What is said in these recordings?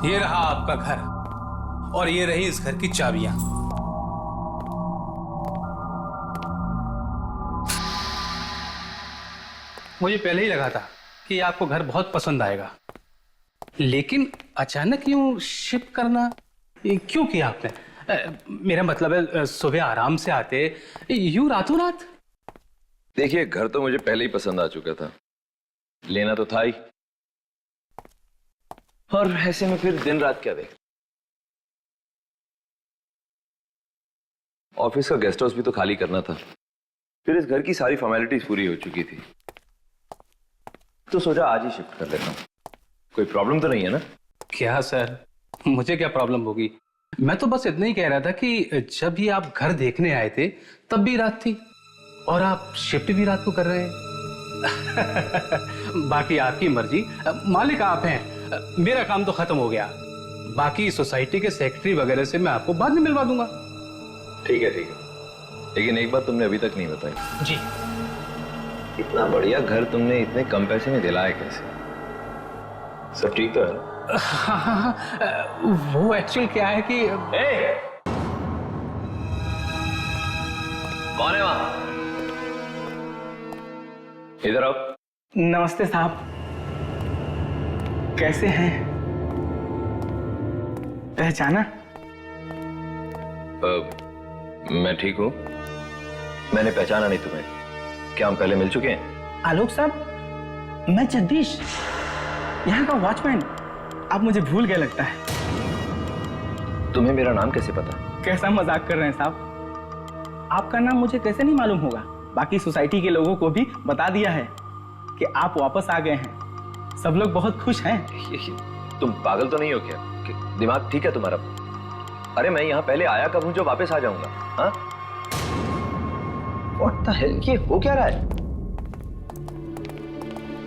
ये रहा आपका घर और ये रही इस घर की चाबियां। मुझे पहले ही लगा था कि आपको घर बहुत पसंद आएगा, लेकिन अचानक यूं शिफ्ट करना क्यों किया आपने? मेरा मतलब है सुबह आराम से आते, यूं रातों रात। देखिए, घर तो मुझे पहले ही पसंद आ चुका था, लेना तो था ही, और ऐसे में फिर दिन रात क्या देख। ऑफिस का गेस्ट हाउस भी तो खाली करना था, फिर इस घर की सारी फॉर्मेलिटीज पूरी हो चुकी थी, तो सोचा आज ही शिफ्ट कर लेता हूँ। कोई प्रॉब्लम तो नहीं है ना? क्या सर, मुझे क्या प्रॉब्लम होगी? मैं तो बस इतना ही कह रहा था कि जब भी आप घर देखने आए थे तब भी रात थी और आप शिफ्ट भी रात को कर रहे हैं। बाकी आपकी मर्जी, मालिक आप हैं। मेरा काम तो खत्म हो गया, बाकी सोसाइटी के सेक्रेटरी वगैरह से मैं आपको बाद में मिलवा दूंगा। ठीक है, लेकिन एक बात तुमने अभी तक नहीं बताई। जी। इतना बढ़िया घर तुमने इतने कम पैसे में दिलाया कैसे? सब ठीक तो है? वो एक्चुअल क्या है कि कौन है वहां? इधर आओ। नमस्ते साहब, कैसे हैं? पहचाना? मैं ठीक हूं। मैंने पहचाना नहीं तुम्हें। क्या हम पहले मिल चुके हैं? आलोक साहब, मैं जगदीश, यहाँ का वॉचमैन। आप मुझे भूल गए लगता है। तुम्हें मेरा नाम कैसे पता? कैसा मजाक कर रहे हैं साहब? आपका नाम मुझे कैसे नहीं मालूम होगा? बाकी सोसाइटी के लोगों को भी बता दिया है कि आप वापस आ गए हैं। सब लोग बहुत खुश हैं। तुम पागल तो नहीं हो क्या? दिमाग ठीक है तुम्हारा? अरे मैं यहाँ पहले आया कब हूँ जो वापस आ जाऊंगा? हाँ? What the hell? ये हो क्या रहा है?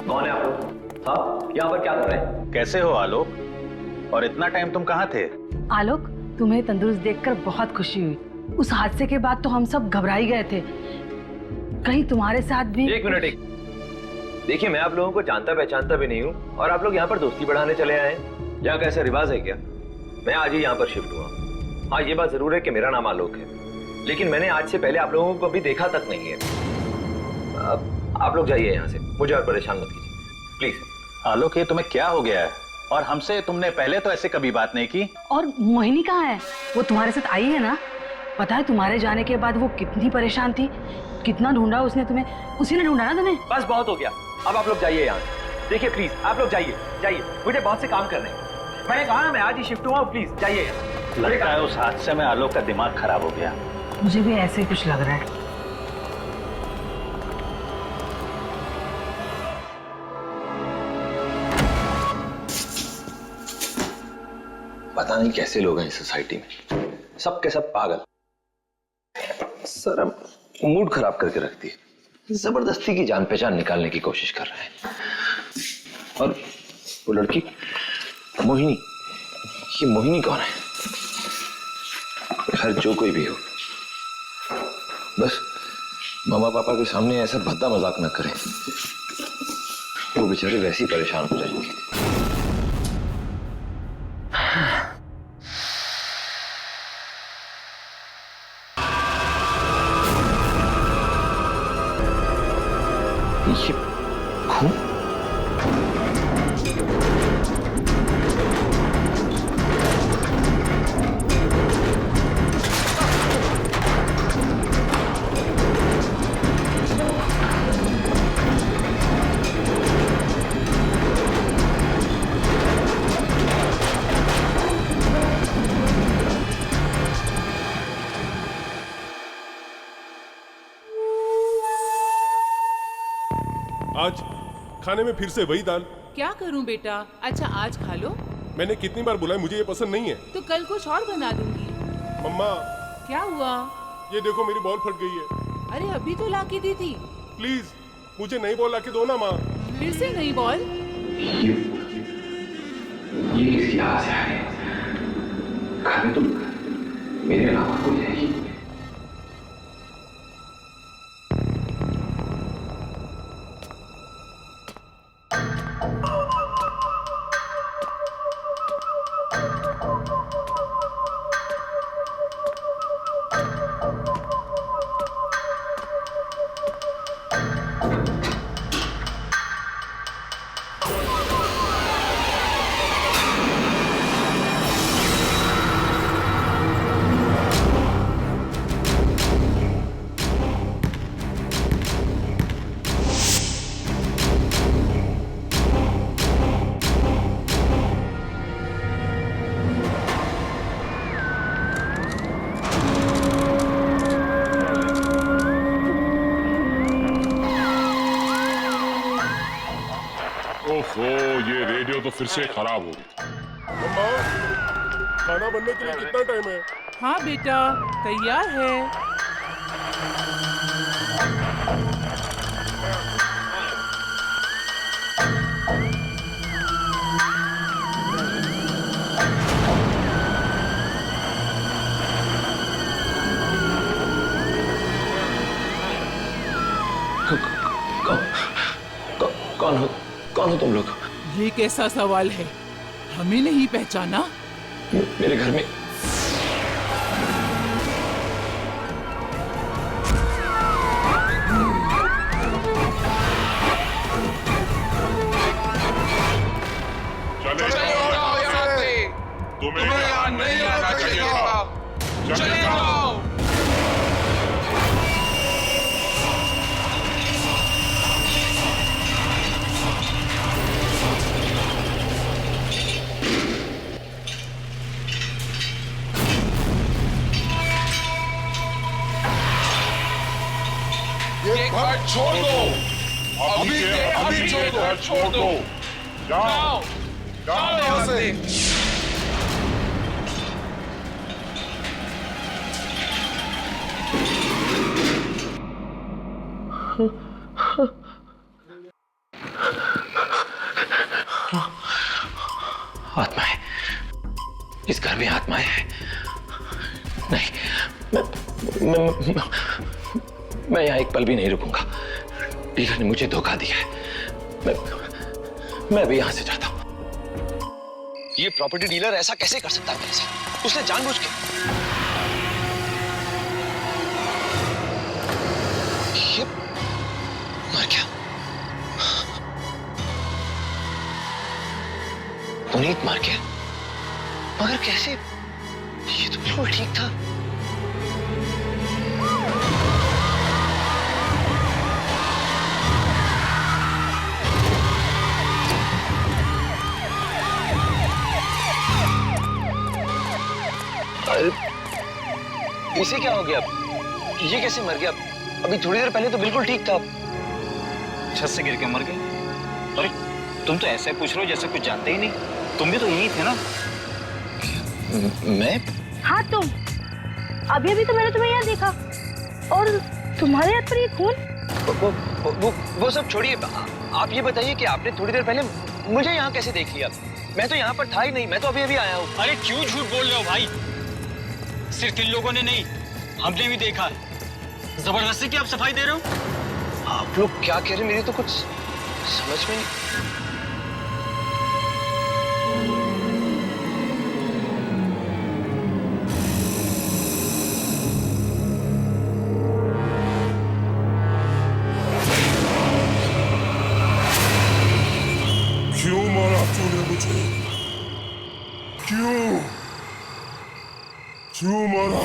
कौन है आप लोग? हाँ, यहाँ पर क्या कर रहे हैं? कैसे हो आलोक? और इतना टाइम तुम कहाँ थे? आलोक, तुम्हें तंदुरुस्त देखकर बहुत खुशी हुई। उस हादसे के बाद तो हम सब घबरा ही गए थे, कहीं तुम्हारे साथ भी। एक मिनट। देखिए, मैं आप लोगों को जानता पहचानता भी नहीं हूँ और आप लोग यहाँ पर दोस्ती बढ़ाने चले आए हैं। यहाँ का ऐसा रिवाज है क्या? मैं आज ही यहाँ पर शिफ्ट हुआ। हाँ, ये बात जरूर है कि मेरा नाम आलोक है, लेकिन मैंने आज से पहले आप लोगों को कभी देखा तक नहीं है। आप लोग जाइए यहाँ से, मुझे और परेशान मत कीजिए प्लीज। आलोक, ये तुम्हें क्या हो गया है? और हमसे तुमने पहले तो ऐसे कभी बात नहीं की। और मोहिनी कहाँ है? वो तुम्हारे साथ आई है ना? पता है तुम्हारे जाने के बाद वो कितनी परेशान थी, कितना ढूंढा उसने तुम्हें। उसी ने ढूंढा ना तुम्हें। बस बहुत हो गया, अब आप लोग जाइए यहाँ से। देखिए प्लीज, आप लोग जाइए, मुझे बहुत से काम करने हैं। मैंने कहा ना मैं आज ही शिफ्ट हुआ, प्लीज जाइए। लगता है उस हादसे में आलोक का दिमाग खराब हो गया। मुझे भी ऐसे ही कुछ लग रहा है। पता नहीं कैसे लोग हैं इस सोसाइटी में, सब के सब पागल। सर अब मूड खराब करके रखती है, जबरदस्ती की जान पहचान निकालने की कोशिश कर रहे हैं। और वो लड़की मोहिनी, ये मोहिनी कौन है? खैर जो कोई भी हो, बस मामा पापा के सामने ऐसा भद्दा मजाक न करें, वो बेचारे वैसे ही परेशान हो जाएंगे। ये खून? आज खाने में फिर से वही दाल। क्या करूं बेटा? अच्छा आज खा लो। मैंने कितनी बार बोला है मुझे ये पसंद नहीं है। तो कल कुछ और बना दूंगी। मम्मा, क्या हुआ? ये देखो मेरी बॉल फट गई है। अरे अभी तो लाके दी थी। प्लीज मुझे नई बॉल लाके दो ना माँ। फिर से नई बॉल? ये किसकी आवाज आ रही है? खाने तो मेरे अलावा कोई नहीं। फिर से खराब हो गई। मम्मा, खाना बनने के लिए कितना टाइम है? हाँ बेटा, तैयार है। कौन हो तुम लोग? ये कैसा सवाल है? हमें नहीं पहचाना? मेरे घर में चले जाओ यहाँ से। तुम्हें यहाँ नहीं आना चाहिए। चले जाओ। ये घर छोड़ दो, अभी के अभी छोड़ दो। जाओ जाओ यहाँ से। आत्माएं, इस घर में आत्माएं हैं। नहीं, मैं यहाँ एक पल भी नहीं रुकूंगा। डीलर ने मुझे धोखा दिया है। मैं अभी यहाँ से जाता हूँ। ये प्रॉपर्टी डीलर ऐसा कैसे कर सकता है मेरे साथ? उसने जानबूझ के। ये मर गया। पुनीत मर गया, मगर कैसे? ये तो बिल्कुल ठीक था। इसे क्या हो गया? ये कैसे मर गया? अभी थोड़ी देर पहले तो बिल्कुल ठीक था। छत से गिर के मर गए। अरे तुम तो ऐसे पूछ रहे हो जैसे कुछ जानते ही नहीं। तुम भी तो यही थे ना? मैं? हाँ तुम। अभी अभी तो मैंने तुम्हें यहाँ देखा, और तुम्हारे हाथ पर ये खून। वो सब छोड़िए। आप ये बताइए कि आपने थोड़ी देर पहले मुझे यहाँ कैसे देख लिया? मैं तो यहाँ पर था ही नहीं। मैं तो अभी अभी आया हूँ। अरे क्यों झूठ बोल रहे हो भाई? सिर्फ इन लोगों ने नहीं, हमने भी देखा है। जबरदस्ती की आप सफाई दे रहे हो? आप लोग क्या कह रहे हैं? मेरी तो कुछ समझ में नहीं। क्यों मारा तूने मुझे? क्यों मारा?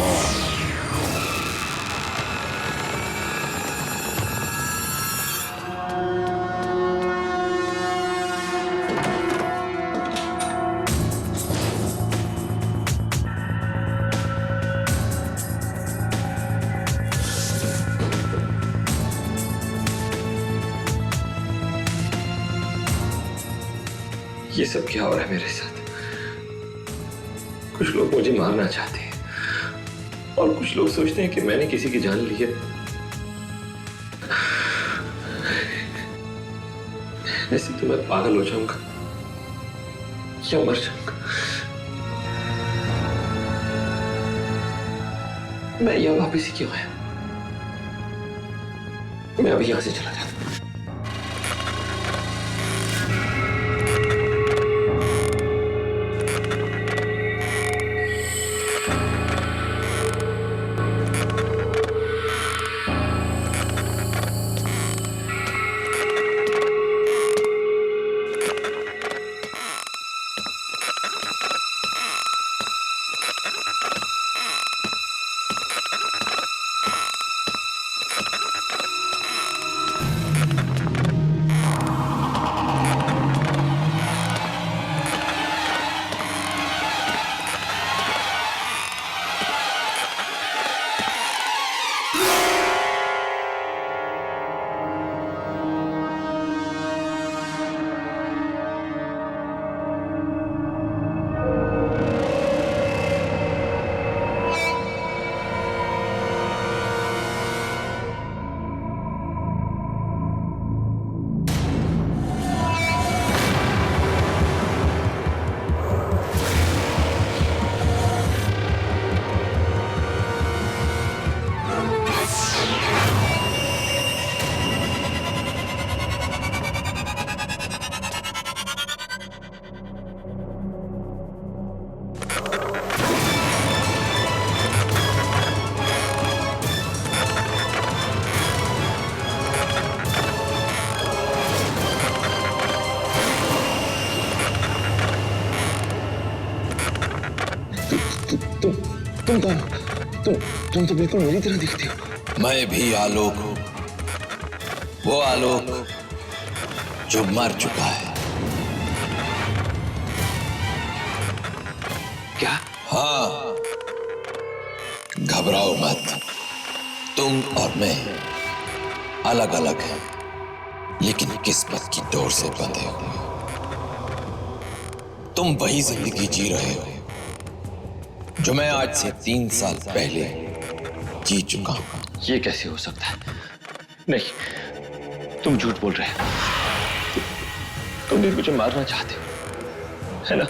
ये सब क्या हो रहा है मेरे साथ? कुछ लोग मुझे मारना चाहते हैं और कुछ लोग सोचते हैं कि मैंने किसी की जान ली है। ऐसे तो मैं पागल हो जाऊंगा या मर जाऊंगा। मैं यहाँ वापस ही क्यों आया? मैं अभी यहां से चला जाता हूं। तुम कौन हो? तुम तो बिल्कुल मेरी तरह दिखते हो। मैं भी आलोक हूं, वो आलोक जो मर चुका है। क्या? हाँ, घबराओ मत। तुम और मैं अलग अलग हैं, लेकिन किस्मत की डोर से बंधे हुए। तुम वही जिंदगी जी रहे हो जो मैं आज से 3 साल पहले जी चुका हूं। ये कैसे हो सकता है? नहीं, तुम झूठ बोल रहे हो। तुम भी मुझे मारना चाहते हो, है ना?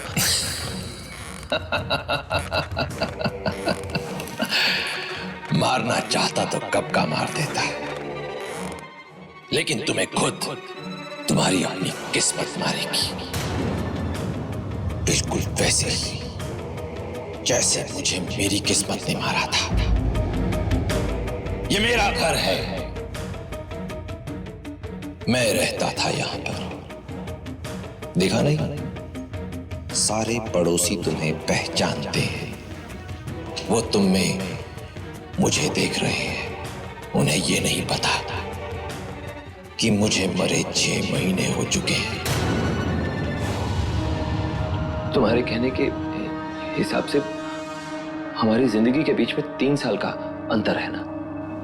मारना चाहता तो कब का मार देता, लेकिन तुम्हें खुद तुम्हारी अपनी किस्मत मारेगी, बिल्कुल वैसे ही जैसे मुझे मेरी किस्मत ने मारा था। ये मेरा घर है, मैं रहता था यहां पर। देखा नहीं, सारे पड़ोसी तुम्हें पहचानते हैं। वो तुम में मुझे देख रहे हैं। उन्हें ये नहीं पता कि मुझे मरे 6 महीने हो चुके हैं। तुम्हारे कहने के हिसाब से हमारी जिंदगी के बीच में 3 साल का अंतर है ना?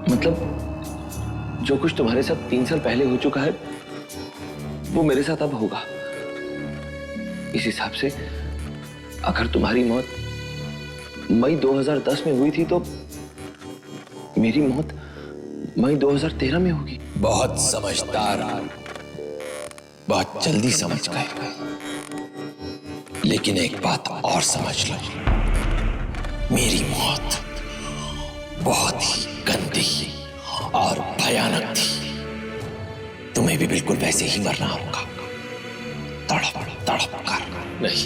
मतलब जो कुछ तुम्हारे साथ 3 साल पहले हो चुका है वो मेरे साथ अब होगा। इस हिसाब से अगर तुम्हारी मौत मई 2010 में हुई थी तो मेरी मौत मई 2013 में होगी। बहुत समझदार, बहुत जल्दी समझ गए। लेकिन एक बात और समझ लो, मेरी मौत बहुत ही गंदी और भयानक थी। तुम्हें भी बिल्कुल वैसे ही मरना होगा, तड़प तड़प कर। नहीं,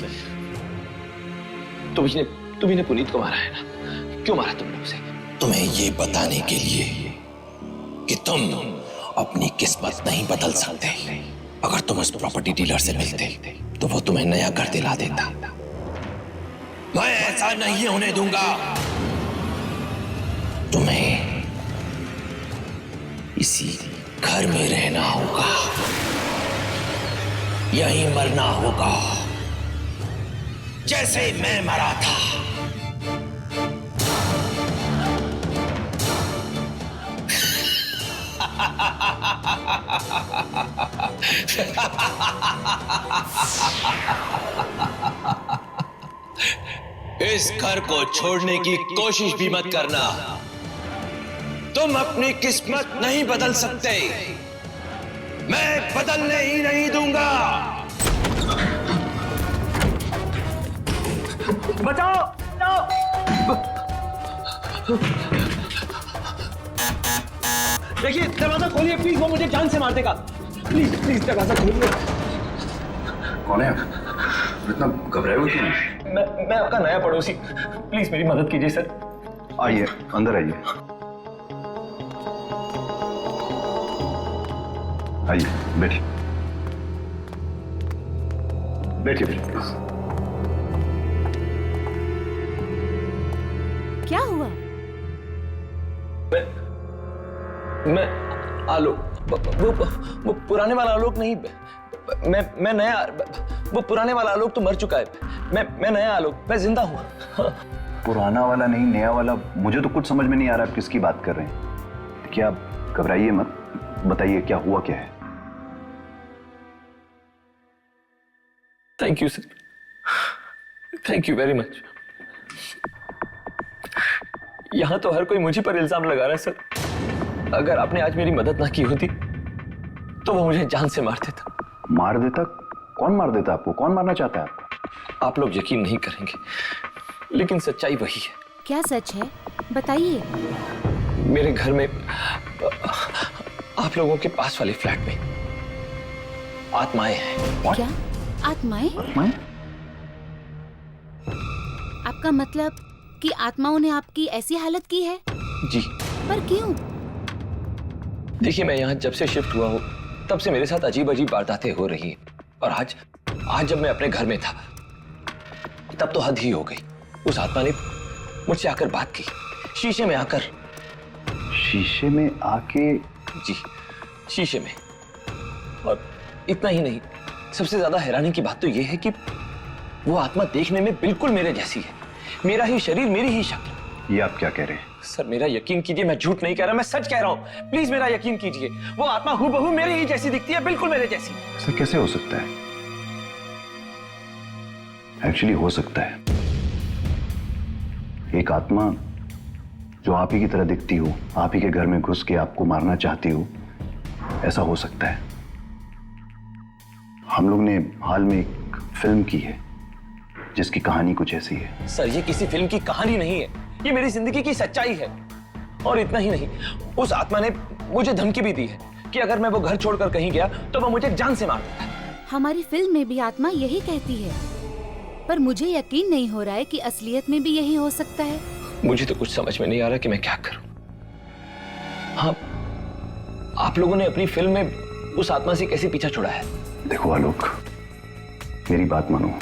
तुमने पुनीत को मारा है ना? क्यों मारा तुमने उसे? तुम्हें ये बताने के लिए कि तुम अपनी किस्मत नहीं बदल सकते। अगर तुम उस प्रॉपर्टी डीलर से मिलते तो वो तुम्हें नया घर दिला देता। मैं ऐसा नहीं होने दूंगा। तुम्हें इसी घर में रहना होगा, यहीं मरना होगा जैसे मैं मरा था। इस घर को छोड़ने की कोशिश भी मत करना। तुम अपनी किस्मत नहीं बदल सकते, मैं बदलने ही नहीं दूंगा। बचाओ! देखिए, दरवाजा खोलिए प्लीज, वो मुझे जान से मार देगा। प्लीज प्लीज दरवाजा खोलिए। कौन है? इतना घबराए हुए क्यों? मैं आपका नया पड़ोसी, प्लीज मेरी मदद कीजिए सर। आइए, अंदर आइए। आइए, बैठिए बैठिए प्लीज। क्या हुआ? मैं आलोक, वो पुराने वाला आलोक नहीं, मैं नया। वो पुराने वाला आलोक तो मर चुका है। मैं नया आलोक, मैं जिंदा हूँ। पुराना वाला नहीं, नया वाला। मुझे तो कुछ समझ में नहीं आ रहा आप किसकी बात कर रहे हैं। क्या, घबराइए मत, बताइए क्या हुआ, क्या है? Thank you sir, thank you very much. यहां तो हर कोई मुझे पर इल्जाम लगा रहा है सर। अगर आपने आज मेरी मदद ना की होती तो वो मुझे जान से मार देता। मार देता? कौन मार देता आपको? कौन मारना चाहता है आपको? आप लोग यकीन नहीं करेंगे, लेकिन सच्चाई वही है। क्या सच है, बताइए। मेरे घर में, आप लोगों के पास वाले फ्लैट में आत्माएं हैं। क्या आत्माएं? आत्माएं? आपका मतलब कि आत्माओं ने आपकी ऐसी हालत की है? जी। पर क्यों? देखिए, मैं यहाँ जब से शिफ्ट हुआ हूँ तब से मेरे साथ अजीब अजीब वारदातें हो रही हैं। और आज जब मैं अपने घर में था तब तो हद ही हो गई। उस आत्मा ने मुझसे आकर बात की, शीशे में आकर। शीशे में आके? जी, शीशे में। और इतना ही नहीं, सबसे ज्यादा हैरानी की बात तो यह है कि वो आत्मा देखने में बिल्कुल मेरे जैसी है। मेरा ही शरीर, मेरी ही शक्ल। ये आप क्या कह रहे हैं? सर मेरा यकीन कीजिए, मैं झूठ नहीं कह रहा, मैं सच कह रहा हूं। प्लीज मेरा यकीन कीजिए, वो आत्मा हूबहू मेरे ही जैसी दिखती है, बिल्कुल मेरे जैसी। सर कैसे हो सकता है? एक्चुअली हो सकता है। एक आत्मा जो आप ही की तरह दिखती हो, आप ही के घर में घुस के आपको मारना चाहती हो, ऐसा हो सकता है। हम लोग ने हाल में एक फिल्म की है जिसकी कहानी कुछ ऐसी है। सर ये किसी फिल्म की कहानी नहीं है, ये मेरी जिंदगी की सच्चाई है। और इतना ही नहीं, उस आत्मा ने मुझे धमकी भी दी है कि अगर मैं वो घर छोड़कर कहीं गया तो वो मुझे जान से मार देता है। हमारी फिल्म में भी आत्मा यही कहती है, पर मुझे यकीन नहीं हो रहा है कि असलियत में भी यही हो सकता है। मुझे तो कुछ समझ में नहीं आ रहा कि मैं क्या करूं। हाँ, आप लोगों ने अपनी फिल्म में उस आत्मा से कैसे पीछा छुड़ा है? देखो आलोक, मेरी बात मानो।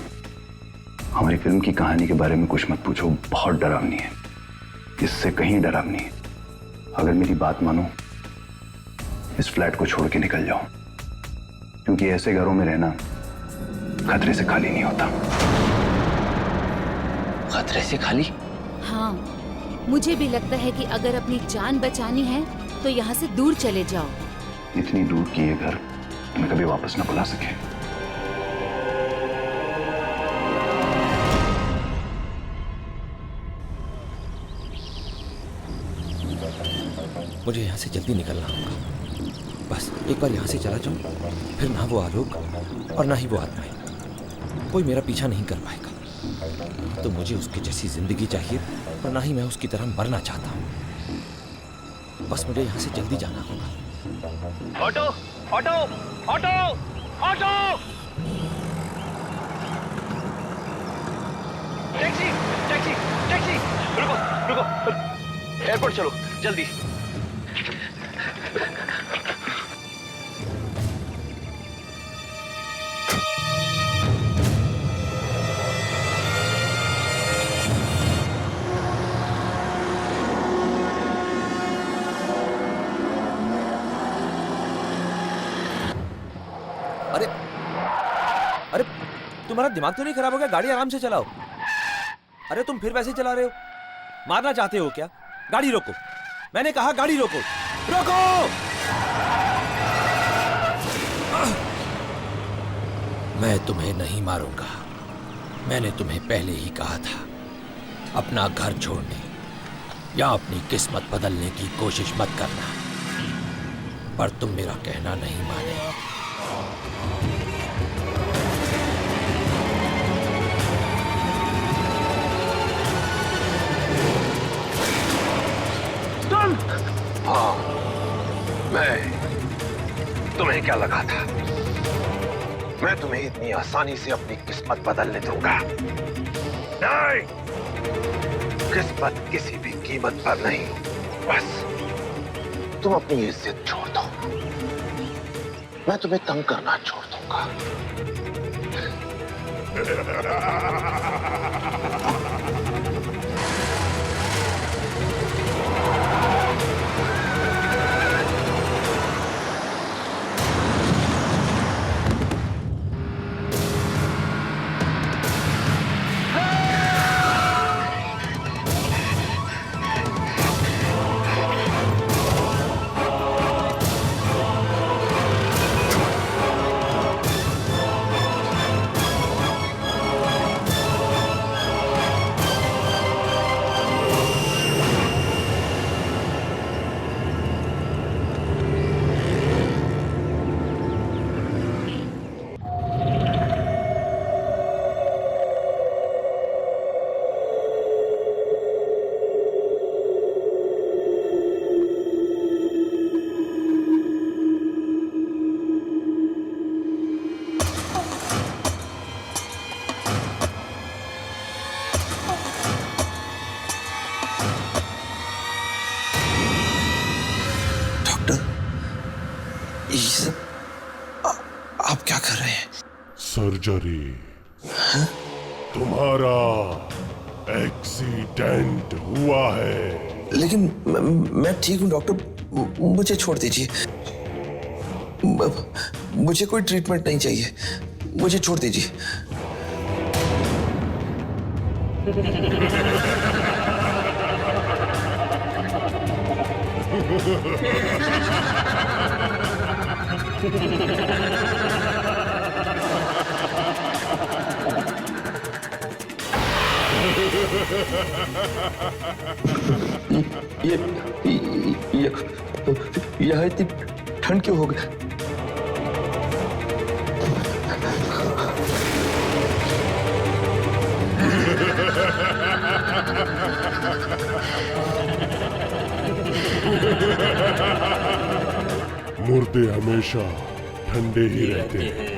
हमारी फिल्म की कहानी के बारे में कुछ मत पूछो, बहुत डरावनी है, इससे कहीं डरावनी है। अगर मेरी बात मानो, इस फ्लैट को छोड़ के निकल जाओ, क्योंकि ऐसे घरों में रहना खतरे से खाली नहीं होता। खतरे से खाली? हाँ, मुझे भी लगता है कि अगर अपनी जान बचानी है तो यहाँ से दूर चले जाओ। इतनी दूर की ये घर तुम्हें कभी वापस न बुला सके। मुझे यहाँ से जल्दी निकलना होगा। बस एक बार यहाँ से चला जाऊं, फिर ना वो आलोक और ना ही वो आत्माएं कोई मेरा पीछा नहीं कर पाएगा। तो मुझे उसकी जैसी जिंदगी चाहिए और ना ही मैं उसकी तरह मरना चाहता हूँ। बस मुझे यहाँ से जल्दी जाना होगा। Auto, auto, auto, auto! Taxi, taxi, taxi! रुको, रुको, एयरपोर्ट चलो, जल्दी। अरे अरे, तुम्हारा दिमाग तो नहीं खराब हो गया? गाड़ी आराम से चलाओ। अरे तुम फिर वैसे चला रहे हो, मारना चाहते हो क्या? गाड़ी रोको, मैंने कहा गाड़ी रोको, रोको! मैं तुम्हें नहीं मारूंगा। मैंने तुम्हें पहले ही कहा था, अपना घर छोड़ने या अपनी किस्मत बदलने की कोशिश मत करना, पर तुम मेरा कहना नहीं माने। हाँ, मैं तुम्हें क्या लगा था मैं तुम्हें इतनी आसानी से अपनी किस्मत बदलने दूंगा? नहीं, किस्मत किसी भी कीमत पर नहीं। बस तुम अपनी इज्जत छोड़ दो, मैं तुम्हें तंग करना छोड़ दूंगा। आप क्या कर रहे हैं? सर्जरी। तुम्हारा एक्सीडेंट हुआ है। लेकिन मैं ठीक हूँ डॉक्टर, मुझे छोड़ दीजिए। मुझे कोई ट्रीटमेंट नहीं चाहिए, मुझे छोड़ दीजिए। यह इतनी ठंड क्यों हो गई? मुर्दे हमेशा ठंडे ही रहते हैं।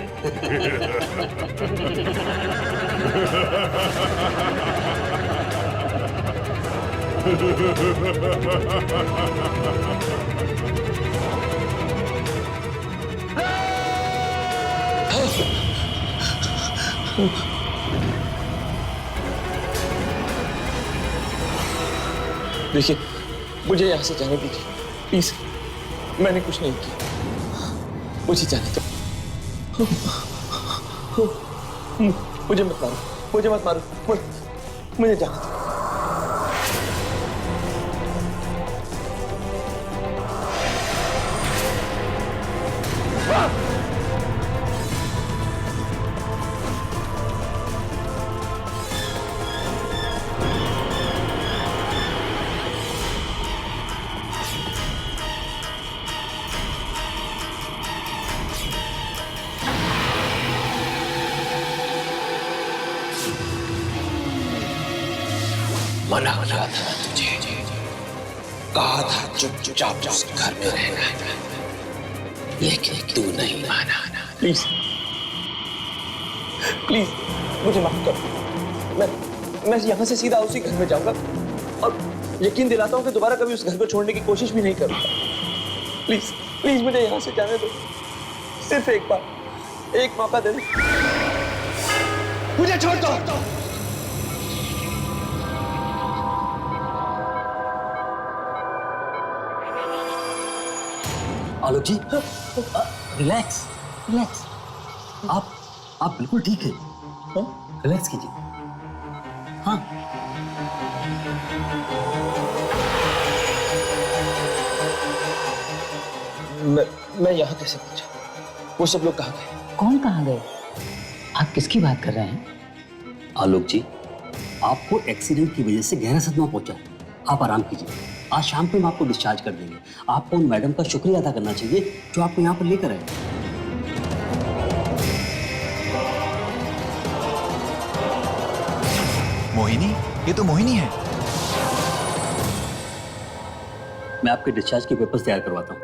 देखिए, मुझे यहाँ से जाने दीजिए प्लीज। मैंने कुछ नहीं किया, मुझे जाने दो। मुझे मत मारो, मुझे मत मारो, मुझे जाने दो। मना किया था तुझे, कहा था चुपचाप उस घर में रहना, लेकिन तू नहीं माना। प्लीज प्लीज मुझे माफ कर। मैं यहाँ से सीधा उसी घर में जाऊंगा और यकीन दिलाता हूँ कि दोबारा कभी उस घर को छोड़ने की कोशिश भी नहीं करूंगा। प्लीज प्लीज मुझे यहाँ से जाने दो, सिर्फ एक बार, एक मौका दे दो, मुझे छोड़ दो। आलोक जी, रिलैक्स रिलैक्स। आप बिल्कुल ठीक है, रिलैक्स कीजिए। हाँ, मैं यहाँ कैसे पहुंचा? वो सब लोग कहाँ गए? कौन कहाँ गए? आप किसकी बात कर रहे हैं? आलोक जी, आपको एक्सीडेंट की वजह से गहरा सदमा पहुंचा है। आप आराम कीजिए, आज शाम को हम आपको डिस्चार्ज कर देंगे। आपको उन मैडम का शुक्रिया अदा करना चाहिए जो आपको यहाँ पर लेकर आए। मोहिनी, ये तो मोहिनी है। मैं आपके डिस्चार्ज के पेपर्स तैयार करवाता हूँ।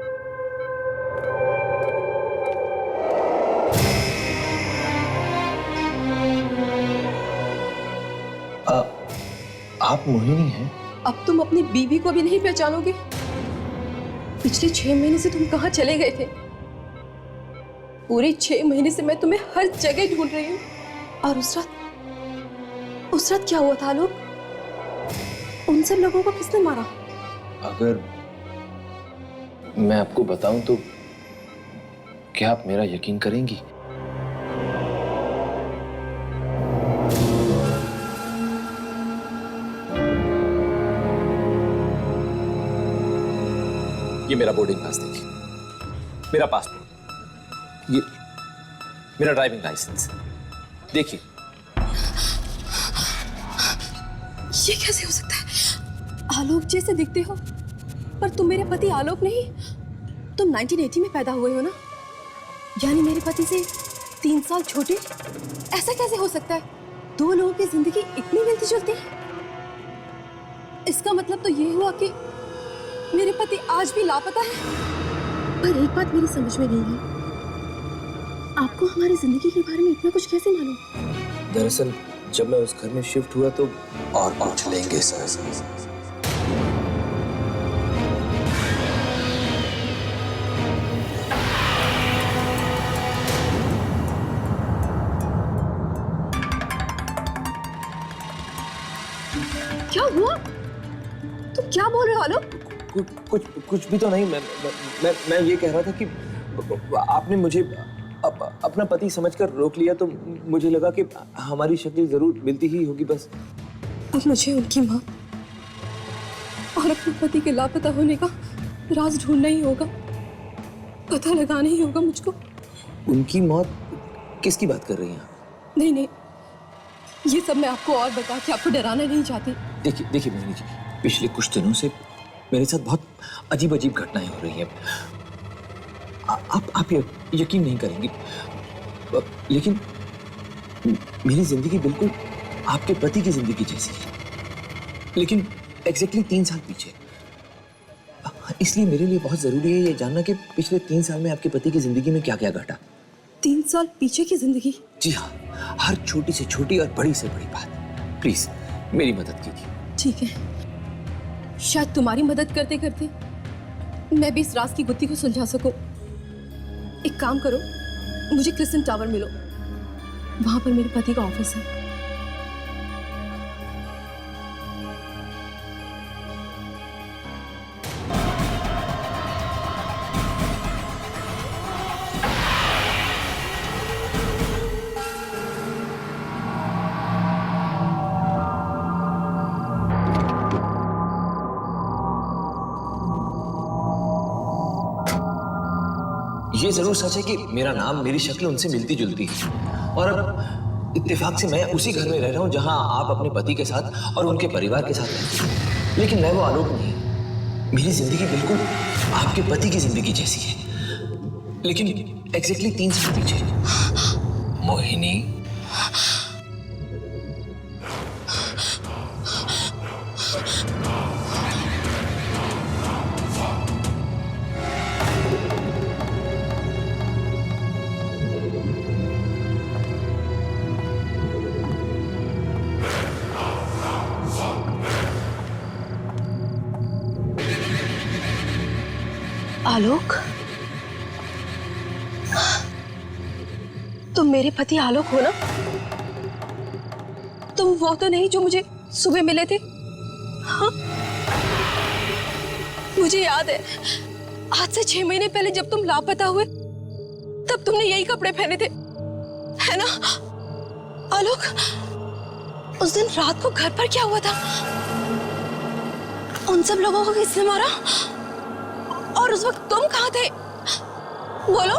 आप मोहिनी हैं? अब तुम अपनी बीवी को भी नहीं पहचानोगे? पिछले 6 महीने से तुम कहाँ चले गए थे? पूरे 6 महीने से मैं तुम्हें हर जगह ढूंढ रही हूँ। और उस रात क्या हुआ था लोग? उन सब लोगों को किसने मारा? अगर मैं आपको बताऊं तो क्या आप मेरा यकीन करेंगी? ये मेरा बोर्डिंग पास देखिए, मेरा पासपोर्ट, ये मेरा ड्राइविंग लाइसेंस देखिए। ये कैसे हो सकता है? आलोक जैसे दिखते हो, पर तुम मेरे पति आलोक नहीं। तुम 1980 में पैदा हुए हो ना? यानी मेरे पति से 3 साल छोटे। ऐसा कैसे हो सकता है? 2 लोगों की जिंदगी इतनी मिलती जुलती है। इसका मतलब तो ये हुआ कि मेरे पति आज भी लापता है। पर एक बात मेरी समझ में नहीं है, आपको हमारी जिंदगी के बारे में इतना कुछ कैसे मालूम? दरअसल जब मैं उस घर में शिफ्ट हुआ तो और पूछ लेंगे सर। क्या हुआ? तुम क्या बोल रहे हो आलोक? कुछ भी तो नहीं। मैं ये कह रहा था कि आपने मुझे अपना पति समझकर रोक लिया तो मुझे लगा कि हमारी शक्ल जरूर मिलती ही होगी बस। अब मुझे उनकी माँ और अपने पति के लापता होने का राज ढूंढना ही होगा, पता लगाना ही होगा मुझको। उनकी मौत? किसकी बात कर रही हैं आप? नहीं नहीं, ये सब मैं आपको और बता के आपको डराना नहीं चाहती। देखिए मोहिनी जी, पिछले कुछ दिनों से मेरे साथ बहुत अजीब अजीब घटनाएं हो रही हैं। आप यकीन नहीं करेंगी, लेकिन मेरी जिंदगी बिल्कुल आपके पति की जिंदगी जैसी है, लेकिन एग्जैक्टली 3 साल पीछे। इसलिए मेरे लिए बहुत जरूरी है ये जानना कि पिछले 3 साल में आपके पति की जिंदगी में क्या क्या घटा। 3 साल पीछे की जिंदगी? जी हाँ, हर छोटी से छोटी और बड़ी से बड़ी बात। प्लीज मेरी मदद कीजिए। ठीक है, शायद तुम्हारी मदद करते करते मैं भी इस राज की गुत्थी को सुलझा सकूं। एक काम करो, मुझे क्रिसेंट टावर मिलो, वहां पर मेरे पति का ऑफिस है। ये जरूर सच है कि मेरा नाम, मेरी शक्ल उनसे मिलती जुलती है, और अब इत्तेफाक से मैं उसी घर में रह रहा हूँ जहाँ आप अपने पति के साथ और उनके परिवार के साथ रहती हैं। लेकिन मैं वो आलोक नहीं। मेरी जिंदगी बिल्कुल आपके पति की जिंदगी जैसी है, लेकिन एग्जैक्टली 3 साल पीछे। मोहिनी, आलोक, तुम मेरे पति आलोक हो ना? तुम वो तो नहीं जो मुझे सुबह मिले थे? हाँ? मुझे याद है, आज से 6 महीने पहले जब तुम लापता हुए तब तुमने यही कपड़े पहने थे, है ना? आलोक, उस दिन रात को घर पर क्या हुआ था? उन सब लोगों को किसने मारा? और उस वक्त तुम कहाँ थे? बोलो।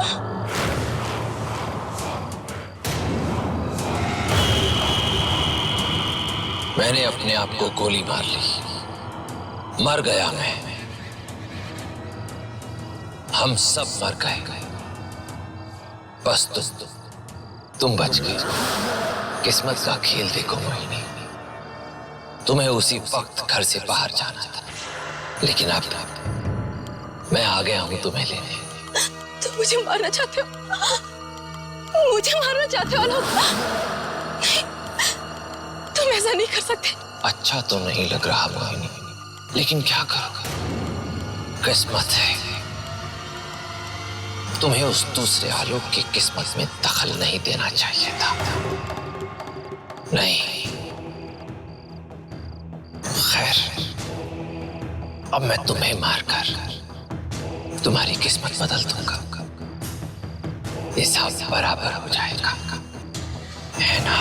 मैंने अपने आप को गोली मार ली, मर गया मैं। हम सब मर गए, बस तुम बच गए। किस्मत का खेल देखो मोहिनी, तुम्हें उसी वक्त घर से बाहर जाना था, लेकिन अब मैं आ गया हूं तुम्हें लेने। तुम मुझे मारना चाहते हो? मुझे मारना चाहते हो आलोक? तुम ऐसा नहीं कर सकते। अच्छा तो नहीं लग रहा मोहिनी, लेकिन क्या करोगे, किस्मत है। तुम्हें उस दूसरे आलोक की किस्मत में दखल नहीं देना चाहिए था। नहीं, खैर, अब मैं तुम्हें मारकर तुम्हारी किस्मत बदल दूंगा। ये सब बराबर हो जाएगा, है ना?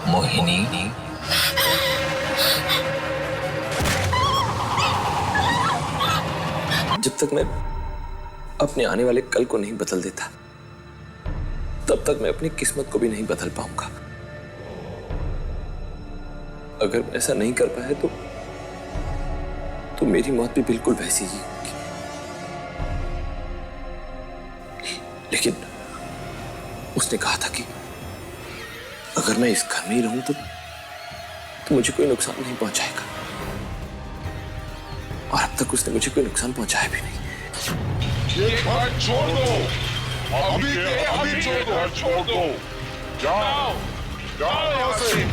मोहिनी, जब तक मैं अपने आने वाले कल को नहीं बदल देता, तब तक मैं अपनी किस्मत को भी नहीं बदल पाऊंगा। अगर मैं ऐसा नहीं कर पाया तो मेरी मौत भी बिल्कुल वैसी ही होगी। लेकिन उसने कहा था कि अगर मैं इस घर में ही रहूं तो मुझे कोई नुकसान नहीं पहुंचाएगा, और अब तक उसने मुझे कोई नुकसान पहुंचाया भी नहीं। ये घर छोड़ दो, अभी के अभी छोड़ दो। जाओ जाओ यहाँ से।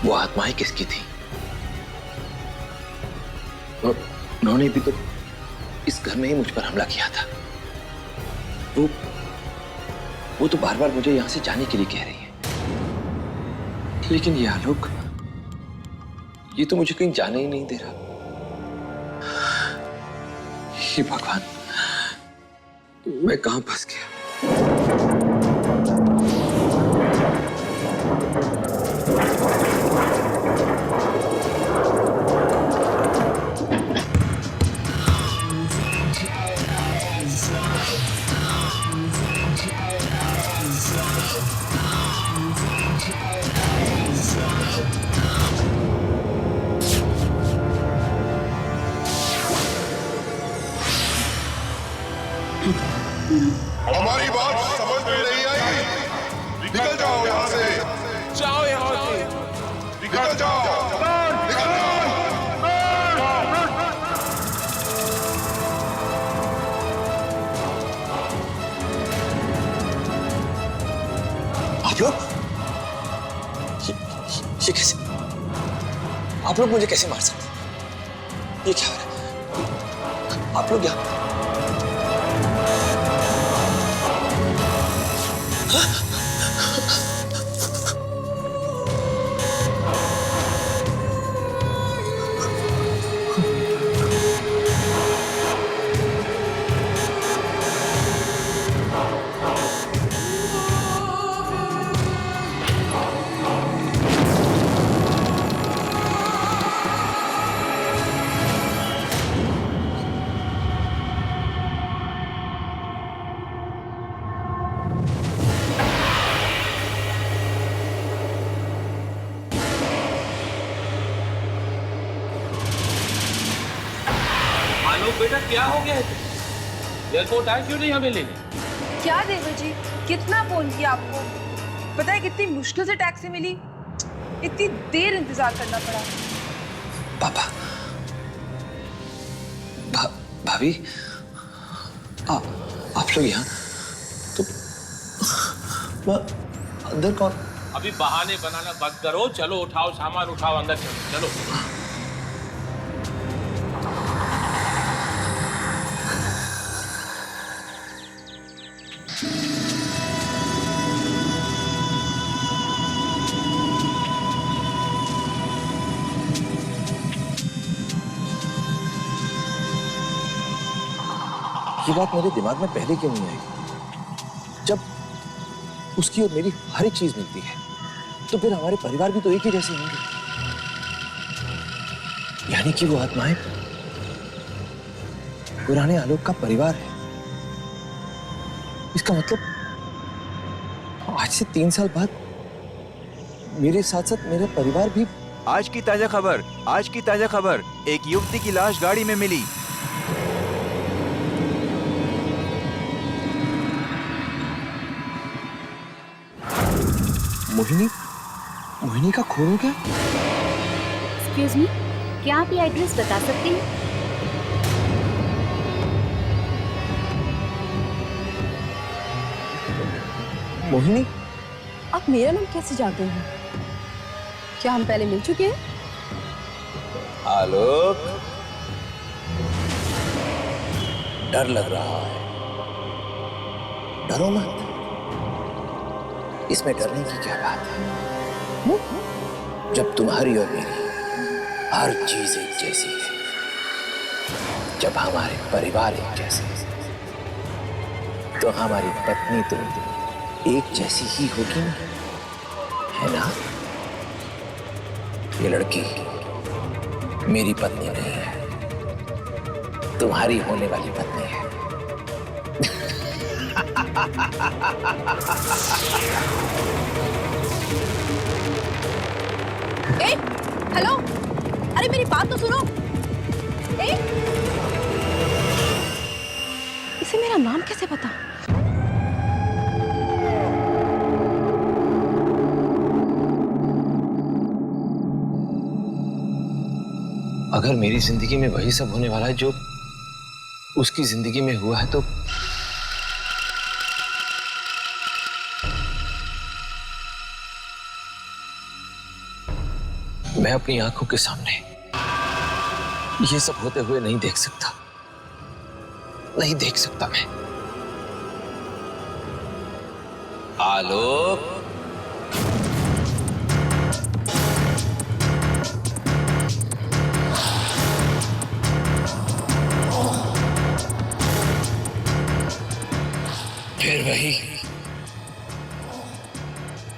वो आत्माएं किसकी थी? उन्होंने भी तो इस घर में ही मुझ पर हमला किया था। वो तो बार बार मुझे यहां से जाने के लिए कह रही है, लेकिन ये आलोक, ये तो मुझे कहीं जाने ही नहीं दे रहा। हे भगवान, मैं कहां फंस गया? हमारी बात समझ में नहीं आई? निकल जाओ यहाँ से। जाओ यहाँ से। निकल जाओ, निकल जाओ। आप लोग ये कैसे? आप लोग मुझे कैसे मार सकते? ये क्या हो रहा है? आप लोग यहाँ बेटा क्या हो गया है? एयरपोर्ट आए क्यों नहीं हमें लेने? क्या देवर जी, कितना फोन किया आपको? पता है कितनी मुश्किल से टैक्सी मिली, इतनी देर इंतजार करना पड़ा। पापा, भाभी, आप लोग यहाँ तो अंदर कौन? अभी बहाने बनाना बंद करो, चलो उठाओ सामान, उठाओ अंदर चलो चलो। ये बात मेरे दिमाग में पहले क्यों नहीं आई? जब उसकी और मेरी हर एक चीज मिलती है, तो फिर हमारे परिवार भी तो एक ही जैसे होंगे। यानी कि वो आत्माएं पुराने आलोक का परिवार है। इसका मतलब आज से 3 साल बाद मेरे साथ साथ मेरा परिवार भी। आज की ताजा खबर, एक युवती की लाश गाड़ी में मिली। मोहिनी का खून हो गया? एक्सक्यूज मी, क्या आप ये एड्रेस बता सकते हैं? मोहिनी, आप मेरा नाम कैसे जानते हैं? क्या हम पहले मिल चुके हैं? आलोक, डर लग रहा है। डरो मत, इसमें डरने की क्या बात है? जब तुम्हारी और मेरी हर चीज एक जैसी है, जब हमारे परिवार एक जैसे हैं, तो हमारी पत्नी तो एक जैसी ही होगी ना, है ना? ये लड़की मेरी पत्नी नहीं है, तुम्हारी होने वाली पत्नी है। हेलो, अरे मेरी बात बात तो सुनो। इसे मेरा नाम कैसे पता? अगर मेरी जिंदगी में वही सब होने वाला है जो उसकी जिंदगी में हुआ है, तो मैं अपनी आंखों के सामने ये सब होते हुए नहीं देख सकता, नहीं देख सकता मैं। आलोक, फिर वही,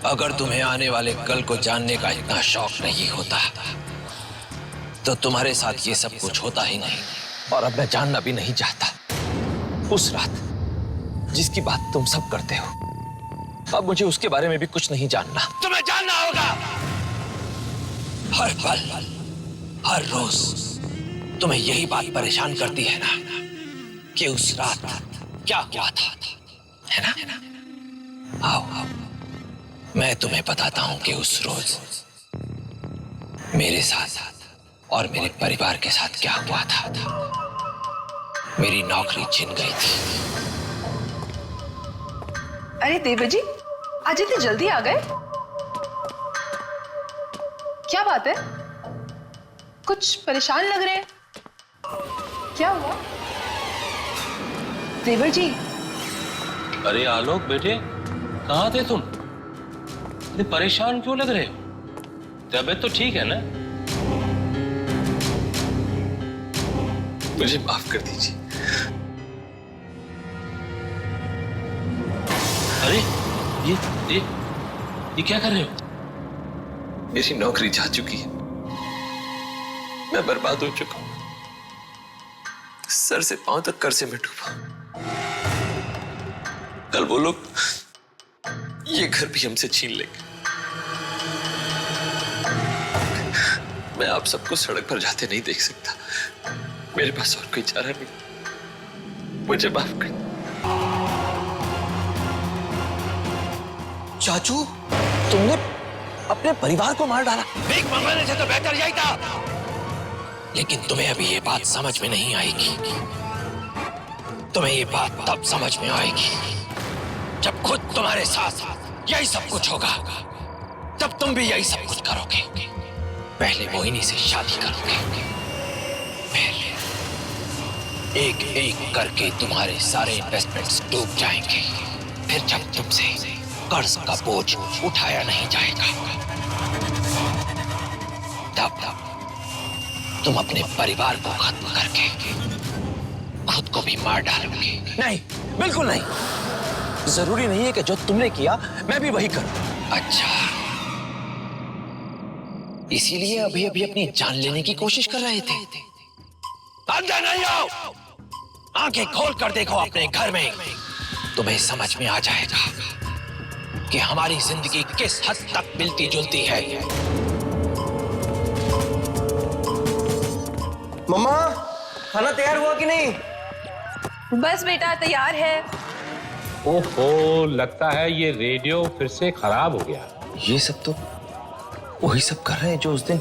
अगर तुम्हें आने वाले कल को जानने का इतना शौक नहीं होता तो तुम्हारे साथ ये सब कुछ होता ही नहीं, और अब मैं जानना भी नहीं चाहता। उस रात जिसकी बात तुम सब करते हो, अब मुझे उसके बारे में भी कुछ नहीं जानना। तुम्हें जानना होगा। हर पल, हर रोज तुम्हें यही बात परेशान करती है ना कि उस रात क्या हुआ था, है ना? आओ आओ, मैं तुम्हें बताता हूं कि उस रोज मेरे साथ और मेरे परिवार के साथ क्या हुआ था। मेरी नौकरी छिन गई थी। अरे देवर जी, आज इतनी जल्दी आ गए? क्या बात है? कुछ परेशान लग रहे हैं। क्या हुआ देवर जी? अरे आलोक बेटे, कहाँ थे तुम? इतने परेशान क्यों लग रहे हो? तबीयत तो ठीक है ना? मुझे माफ कर दीजिए। अरे ये क्या कर रहे हो? मेरी नौकरी जा चुकी है, मैं बर्बाद हो चुका हूं, सर से पांव तक कर्जे में डूबा। कल वो लोग ये घर भी हमसे छीन लेंगे। मैं आप सबको सड़क पर जाते नहीं देख सकता, मेरे पास और कोई चारा नहीं। मुझे माफ कर। चाचू, तुमने अपने परिवार को मार डाला। भीख मंगाने से तो बेहतर यही था। लेकिन तुम्हें अभी ये बात समझ में नहीं आएगी। तुम्हें ये बात तब समझ में आएगी जब खुद तुम्हारे साथ यही सब कुछ होगा। तब तुम भी यही सब कुछ करोगे। पहले मोहिनी से शादी करोगे, फिर एक एक करके तुम्हारे सारे इन्वेस्टमेंट्स डूब जाएंगे। फिर जब तुमसे कर्ज का बोझ उठाया नहीं जाएगा, तब तुम अपने परिवार को खत्म करके खुद को भी मार डालोगे। नहीं, बिल्कुल नहीं। जरूरी नहीं है कि जो तुमने किया मैं भी वही करूं। अच्छा, इसीलिए अभी अभी अपनी जान लेने की कोशिश कर रहे थे। अंदर नहीं आओ, आंखें खोल कर देखो अपने घर में। तुम्हें समझ में आ जाएगा कि हमारी जिंदगी किस हद तक मिलती जुलती है। मम्मा, खाना तैयार हुआ कि नहीं? बस बेटा, तैयार है। ओहो, लगता है ये रेडियो फिर से खराब हो गया। ये सब तो वही सब कर रहे हैं जो उस दिन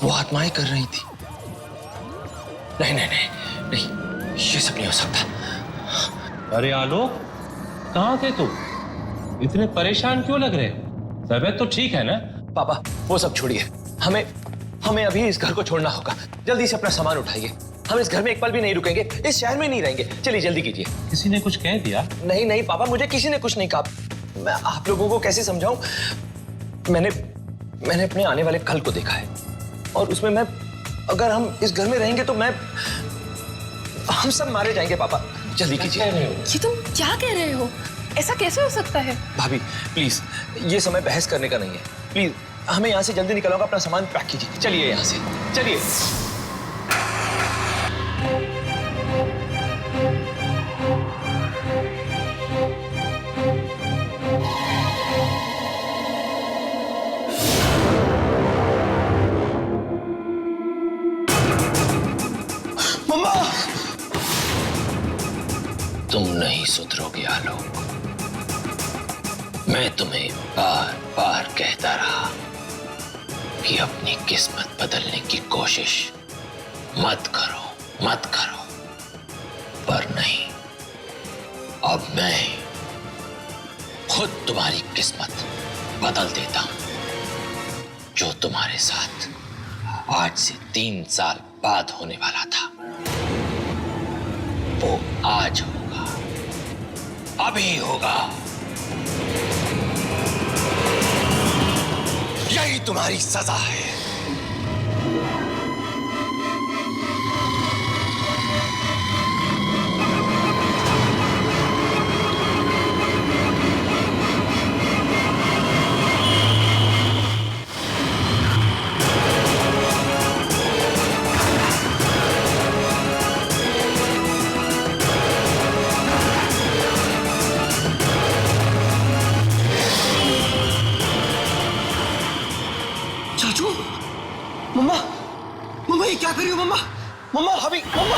वो आत्माएं कर रही थी। नहीं नहीं नहीं नहीं, ये सब नहीं हो सकता। अरे आलोक, कहाँ थे तुम? इतने परेशान क्यों लग रहे? तबीयत तो ठीक है ना? पापा, वो सब छोड़िए। हमें अभी इस घर को छोड़ना होगा। जल्दी से अपना सामान उठाइए। हम इस घर में एक पल भी नहीं रुकेंगे, इस शहर में नहीं रहेंगे। चलिए जल्दी कीजिए। किसी ने कुछ कह दिया? नहीं नहीं पापा, मुझे किसी ने कुछ नहीं कहा। मैं आप लोगों को कैसे समझाऊं? मैंने अपने आने वाले कल को देखा है, और उसमें अगर हम इस घर में रहेंगे तो हम सब मारे जाएंगे। पापा जल्दी कीजिए। ये तुम क्या कह रहे हो? ऐसा कैसे हो सकता है? भाभी प्लीज, ये समय बहस करने का नहीं है। प्लीज हमें यहाँ से जल्दी निकलवाओ। अपना सामान पैक कीजिए। चलिए यहाँ से, चलिए। नहीं सुधरोगे आलोक। मैं तुम्हें बार बार कहता रहा कि अपनी किस्मत बदलने की कोशिश मत करो, पर नहीं, अब मैं खुद तुम्हारी किस्मत बदल देता हूं। जो तुम्हारे साथ आज से 3 साल बाद होने वाला था, वो आज होगा, अभी होगा। यही तुम्हारी सजा है। चाचू, मम्मा, मम्मा ये क्या कर रही हो मम्मा? मम्मा, भाभी, मम्मा,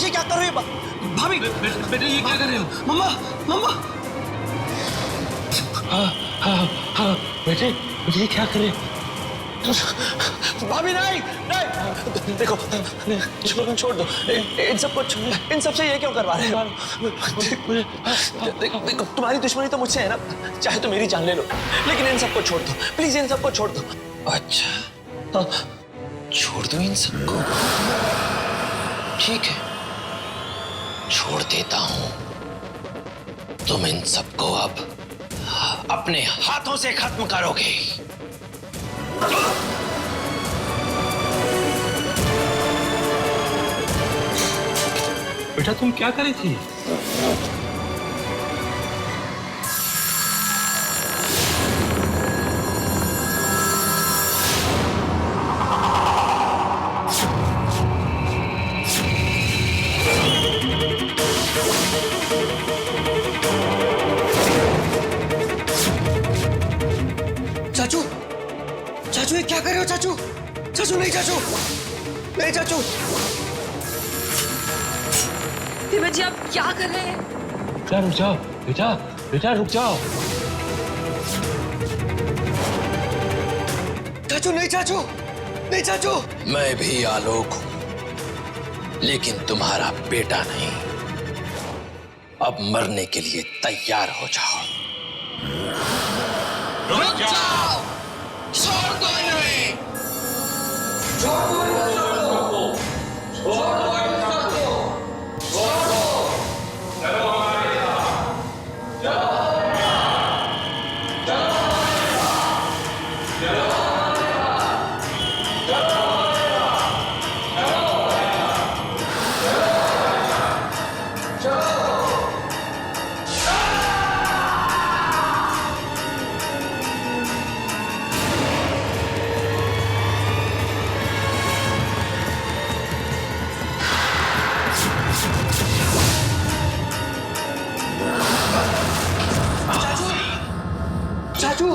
ये क्या कर रही हो भाभी? बेटे ये क्या कर रहे हो? मम्मा, मम्मा, हाँ बेटे ये क्या कर रहे हो? भाभी नहीं, नहीं, देखो, छोड़ दो, इन सबसे ये क्यों करवा रहे हो? देखो, तुम्हारी दुश्मनी तो मुझसे है ना, चाहे तो मेरी जान ले लो, लेकिन इन सबको छोड़ दो, प्लीज इन सबको छोड़ दो। अच्छा, छोड़ दो इन सबको? ठीक है, छोड़ देता हूं। तुम इन सबको अब अपने हाथों से खत्म करोगे। बेटा तुम क्या करी थी? चाचू, चाचू ये क्या कर रहे हो चाचू? चाचू नहीं, चाचू नहीं, चाचू। तिवारी जी आप क्या कर रहे हैं? बेटा रुक जाओ, बेटा रुक जाओ। चाचू नहीं, चाचू नहीं, चाचू। मैं भी आलोक हूं, लेकिन तुम्हारा बेटा नहीं। अब मरने के लिए तैयार हो जाओ। रुक जाओ, छोड़ दो इन्हें, छोड़ दो इन सबको, छोड़ दो इन सबको, छोड़ दो। चलो हमारे साथ, चलो हमारे साथ, चलो हमारे साथ, चलो हमारे साथ, चलो हमारे साथ, चलो हमारे साथ, चलो। चाचू,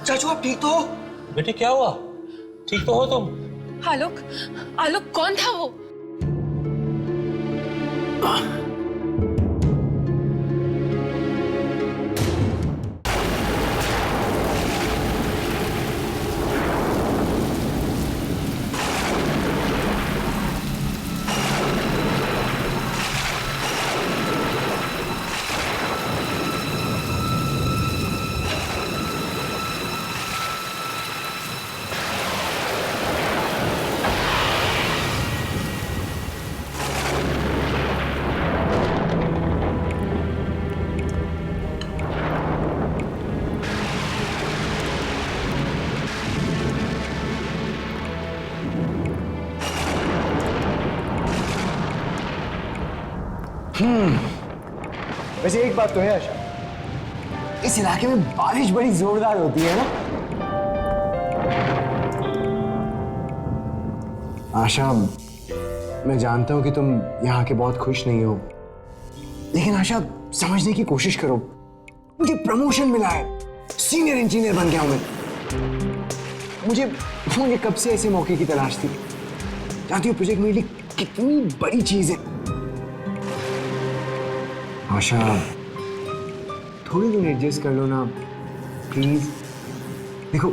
चाचू आप ठीक तो हो? बेटे क्या हुआ? ठीक तो हो तुम? आलोक, आलोक कौन था वो? वैसे एक बात तो है आशा, इस इलाके में बारिश बड़ी जोरदार होती है ना? आशा, मैं जानता हूं कि तुम यहाँ के बहुत खुश नहीं हो, लेकिन आशा समझने की कोशिश करो। मुझे प्रमोशन मिला है, सीनियर इंजीनियर बन गया हूं मैं। मुझे कब से ऐसे मौके की तलाश थी। जानती हो प्रोजेक्ट मेरे लिए कितनी बड़ी चीज है। आशा, थोड़ी दिन एडजस्ट कर लो ना प्लीज। देखो,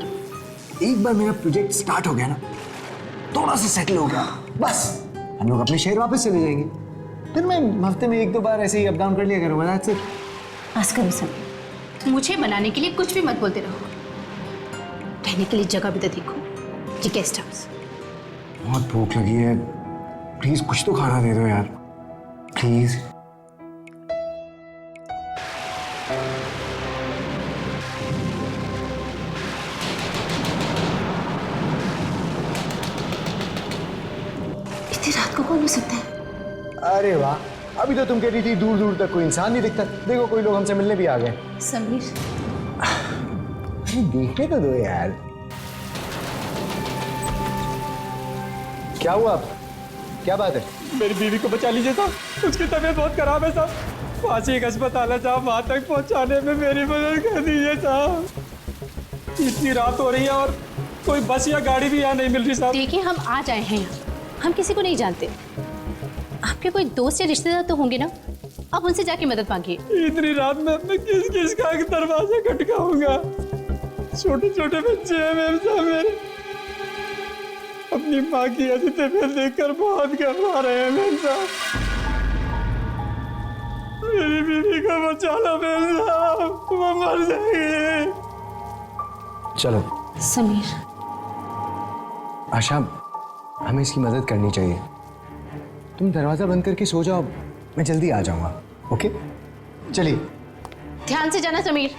एक बार मेरा प्रोजेक्ट स्टार्ट हो गया ना, थोड़ा सा सेटल हो गया, बस हम लोग अपने शहर वापस चले जाएंगे। फिर मैं हफ्ते में 1-2 बार ऐसे ही अप डाउन कर लिया करूँगा। That's it. बस करो समीर, मुझे बनाने के लिए कुछ भी मत बोलते रहो। रहने के लिए जगह भी तो देखो, ये गेस्ट हाउस। बहुत भूख लगी है, प्लीज कुछ तो खाना दे दो यार, प्लीज। इतनी रात को कौन हो सकता है? अरे वाह, अभी तो तुम कह रही थी दूर दूर तक कोई इंसान नहीं दिखता। देखो, कोई लोग हमसे मिलने भी आ गए। समीर, अरे देखने तो दो यार। क्या हुआ? क्या बात है? मेरी बीवी को बचा लीजिए साहब, उसकी तबीयत बहुत खराब है साहब। पास ही एक अस्पताल है साहब, वहां तक पहुंचाने में मेरी मदद कर दीजिए साहब। इतनी रात हो रही है और कोई बस या गाड़ी भी यहाँ नहीं मिल रही साहब। देखिए, हम आ जाए हैं यहाँ, हम किसी को नहीं जानते। आपके कोई दोस्त या रिश्तेदार तो होंगे ना, आप उनसे जाके मदद मांगिए। इतनी रात में अपने किस किस का दरवाजा खटकाऊंगा? छोटे छोटे बच्चे हैं मेरे साथ, मेरे अपनी माँ की ऐसी तबीयत देखकर बहुत घबरा रहे हैं मेरे साथ। मेरी बीवी को बचा लो मेरे साहब, वो मर जाएगी। चलो समीर, आशा, हमें इसकी मदद करनी चाहिए। तुम दरवाजा बंद करके सो जाओ, मैं जल्दी आ जाऊंगा। ओके, चलिए। ध्यान से जाना समीर।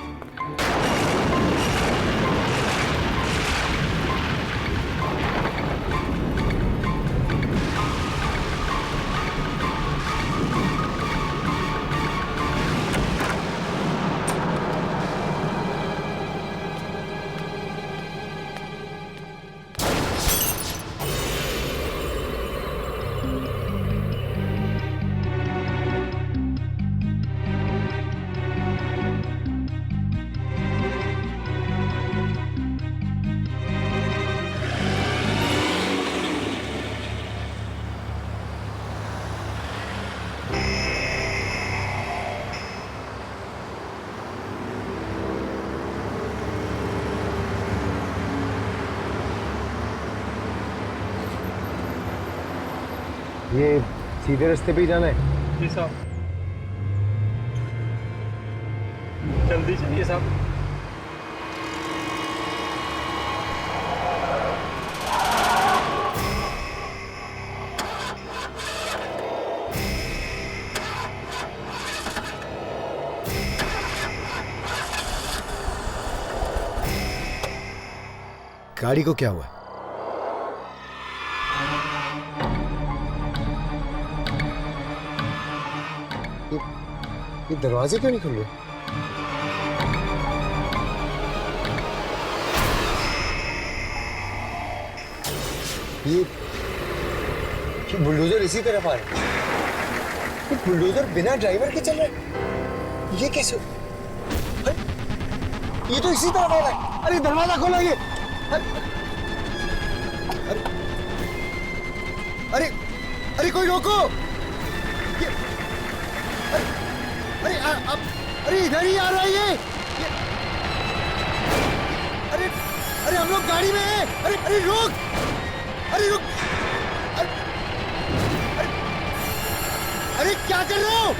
ये सीधे रास्ते पे ही जाना है? जी साहब, जल्दी चलिए साहब। गाड़ी को क्या हुआ? ये दरवाजे क्यों नहीं खुल रहे? ये बुलडोजर इसी तरफ आ रहा है। ये बुलडोजर बिना ड्राइवर के चल रहा है, ये कैसे? ये तो इसी तरफ आ रहा है। अरे दरवाजा खोलो ये। अरे अरे कोई रोको। अरे इधर ही आ रहा है ये। अरे अरे हम लोग गाड़ी में हैं। अरे अरे रुक, अरे रुक, अरे क्या कर रहे हो?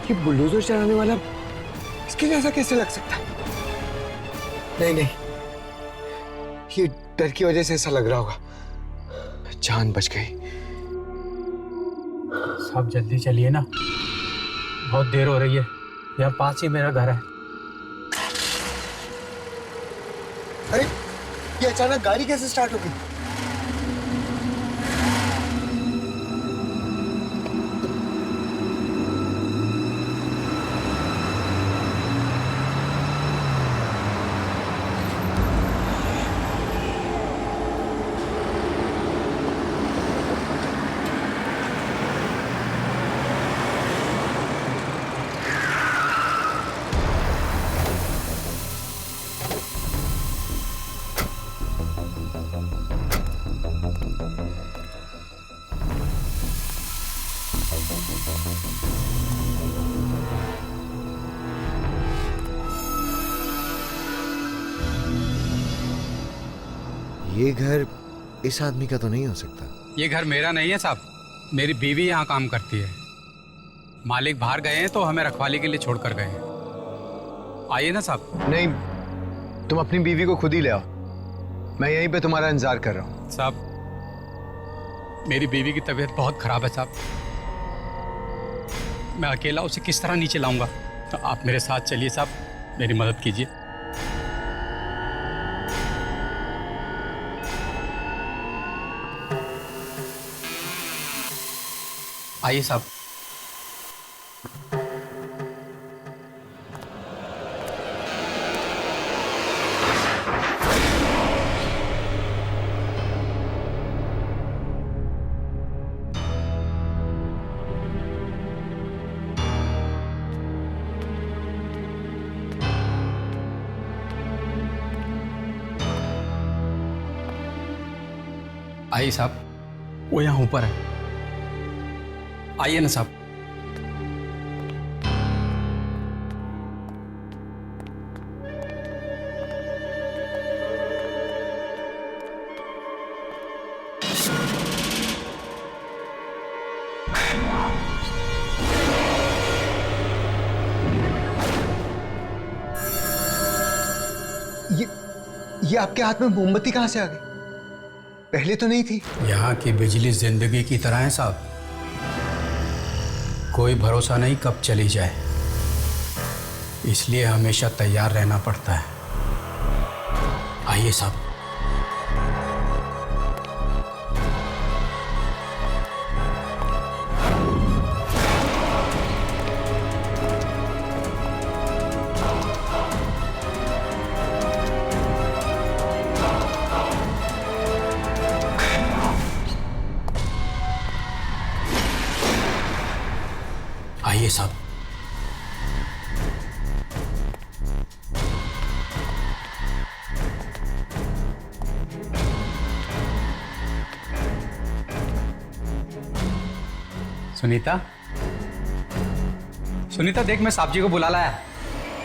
ये बुलडोजर चलाने वाला इसके जैसा कैसे लग सकता है? नहीं नहीं, ये डर की वजह से ऐसा लग रहा होगा। जान बच गई। साहब जल्दी चलिए ना, बहुत देर हो रही है। यहाँ पास ही मेरा घर है। अरे ये अचानक गाड़ी कैसे स्टार्ट हो गई? ये घर इस आदमी का तो नहीं हो सकता। ये घर मेरा नहीं है साहब, मेरी बीवी यहाँ काम करती है। मालिक बाहर गए हैं तो हमें रखवाली के लिए छोड़कर गए हैं। आइए ना साहब। नहीं, तुम अपनी बीवी को खुद ही ले आओ, मैं यहीं पे तुम्हारा इंतजार कर रहा हूँ। साहब, मेरी बीवी की तबीयत बहुत खराब है साहब, मैं अकेला उसे किस तरह नीचे लाऊंगा? तो आप मेरे साथ चलिए साहब, मेरी मदद कीजिए। आइए साहब। आइए साहब, वो यहाँ ऊपर है, आइए ना साहब। ये आपके हाथ में मोमबत्ती कहां से आ गई? पहले तो नहीं थी। यहाँ की बिजली जिंदगी की तरह है साहब, कोई भरोसा नहीं कब चली जाए, इसलिए हमेशा तैयार रहना पड़ता है। आइए साहब। आइए साहब। सुनीता, सुनीता देख, मैं साहब जी को बुला लाया,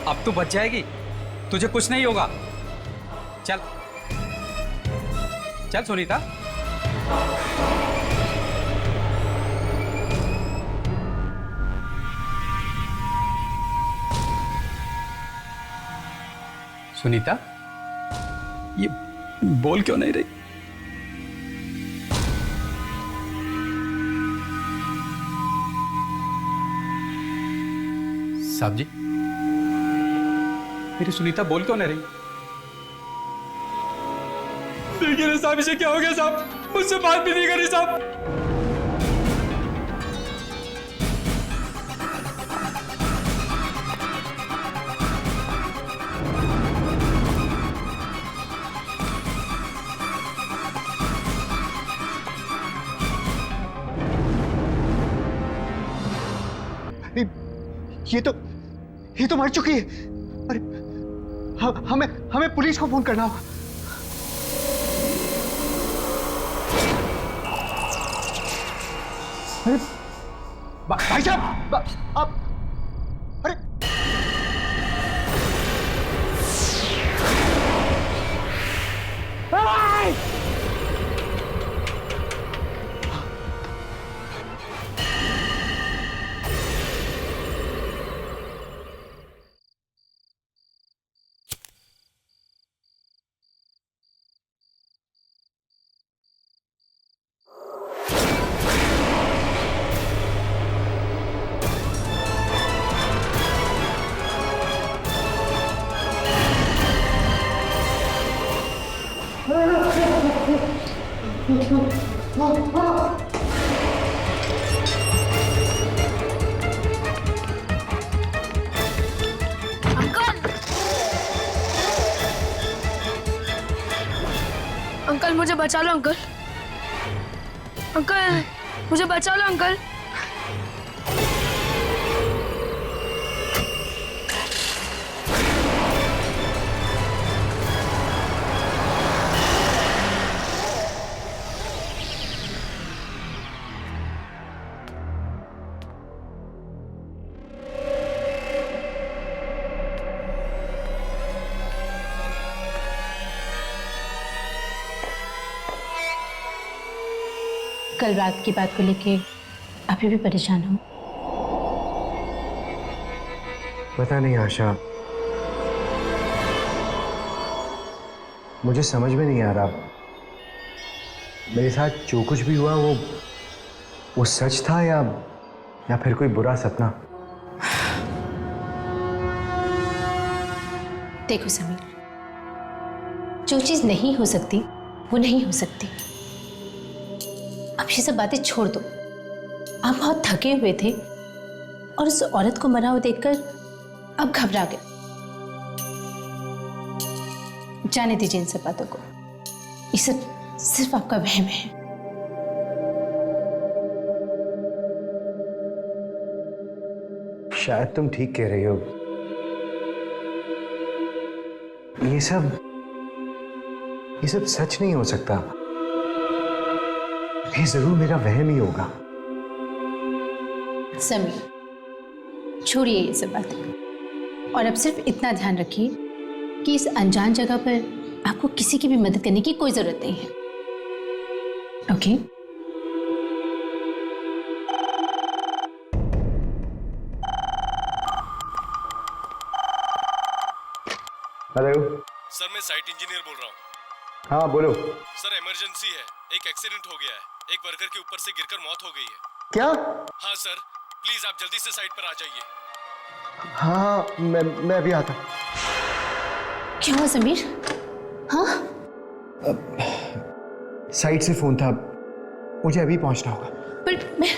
अब तू बच जाएगी, तुझे कुछ नहीं होगा। चल चल सुनीता। सुनीता, ये बोल क्यों नहीं रही? साहब जी, मेरी सुनीता बोल क्यों नहीं रही? देखिए ना साहब, इसे क्या हो गया साहब, मुझसे बात भी नहीं करी साहब। ये तो मर चुकी है। अरे हमें पुलिस को फोन करना होगा। अरे भाई साहब, आप अरे अंकल मुझे बचा लो अंकल। अंकल मुझे बचा लो अंकल। कल रात की बात को लेके अभी भी परेशान हो? पता नहीं आशा, मुझे समझ में नहीं आ रहा मेरे साथ जो कुछ भी हुआ वो सच था या फिर कोई बुरा सपना। देखो समीर, जो चीज नहीं हो सकती वो नहीं हो सकती। अब ये सब बातें छोड़ दो। आप बहुत थके हुए थे और उस औरत को मरा हुआ देखकर अब घबरा गए। जाने दीजिए इन सब बातों को। ये सब सिर्फ आपका वहम है। शायद तुम ठीक कह रही हो। ये सब सच नहीं हो सकता। ये जरूर मेरा वहम ही होगा। समीर छोड़िए ये सब बातें और अब सिर्फ इतना ध्यान रखिए कि इस अनजान जगह पर आपको किसी की भी मदद करने की कोई जरूरत नहीं है। ओके? हेलो सर, मैं साइट इंजीनियर बोल रहा हूँ। हाँ बोलो। सर इमरजेंसी है, एक एक्सीडेंट हो गया है। एक वर्कर के ऊपर से गिरकर मौत हो गई है। क्या? हाँ सर, प्लीज आप जल्दी से साइट पर आ जाइए। हाँ मैं अभी आता। क्या हुआ समीर? हाँ? साइट से फोन था, मुझे अभी पहुंचना होगा। पर मैं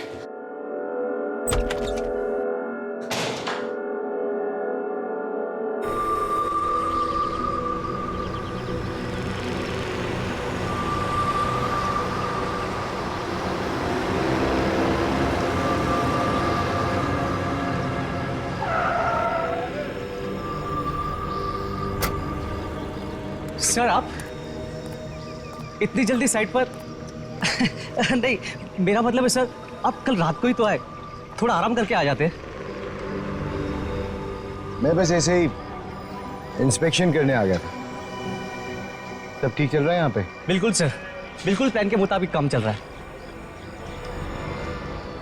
सर आप इतनी जल्दी साइट पर नहीं, मेरा मतलब है सर आप कल रात को ही तो आए, थोड़ा आराम करके आ जाते। मैं बस ऐसे ही इंस्पेक्शन करने आ गया था। सब ठीक चल रहा है यहाँ पे? बिल्कुल सर, बिल्कुल प्लान के मुताबिक काम चल रहा है।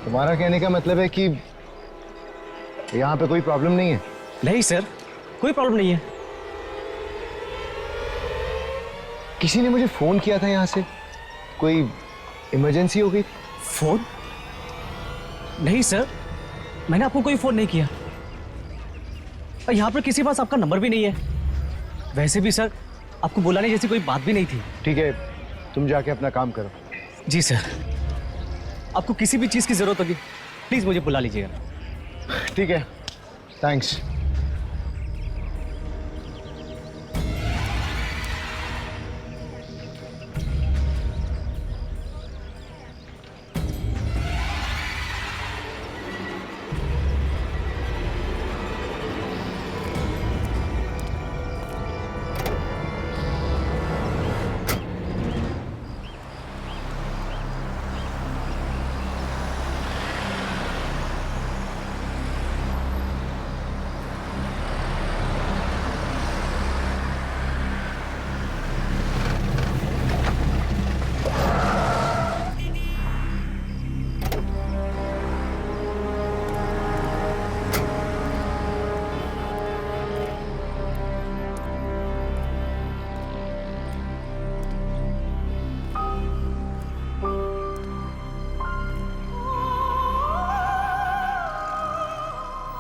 तुम्हारा कहने का मतलब है कि यहाँ पे कोई प्रॉब्लम नहीं है? नहीं सर, कोई प्रॉब्लम नहीं है। किसी ने मुझे फोन किया था यहाँ से, कोई इमरजेंसी हो गई? फोन? नहीं सर, मैंने आपको कोई फोन नहीं किया। और यहाँ पर किसी के पास आपका नंबर भी नहीं है। वैसे भी सर आपको बुलाने जैसी कोई बात भी नहीं थी। ठीक है, तुम जाके अपना काम करो। जी सर, आपको किसी भी चीज की जरूरत होगी प्लीज मुझे बुला लीजिएगा। ठीक है, थैंक्स।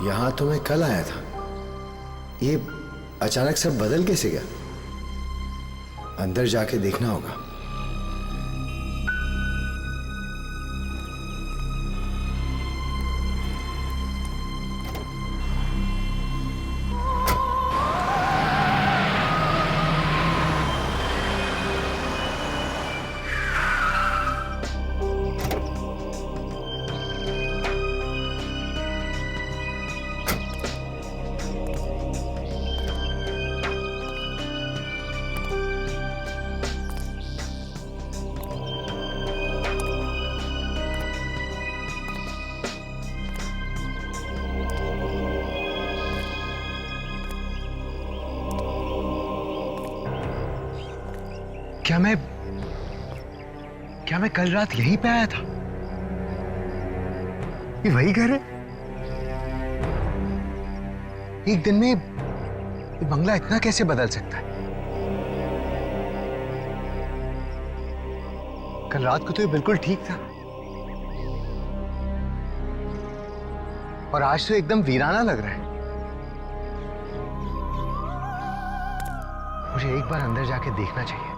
यहाँ तो मैं कल आया था, ये अचानक सब बदल कैसे गया? अंदर जाके देखना होगा। क्या मैं कल रात यहीं पे आया था? ये वही घर है? एक दिन में ये बंगला इतना कैसे बदल सकता है? कल रात को तो ये बिल्कुल ठीक था और आज तो एकदम वीराना लग रहा है। मुझे एक बार अंदर जाके देखना चाहिए।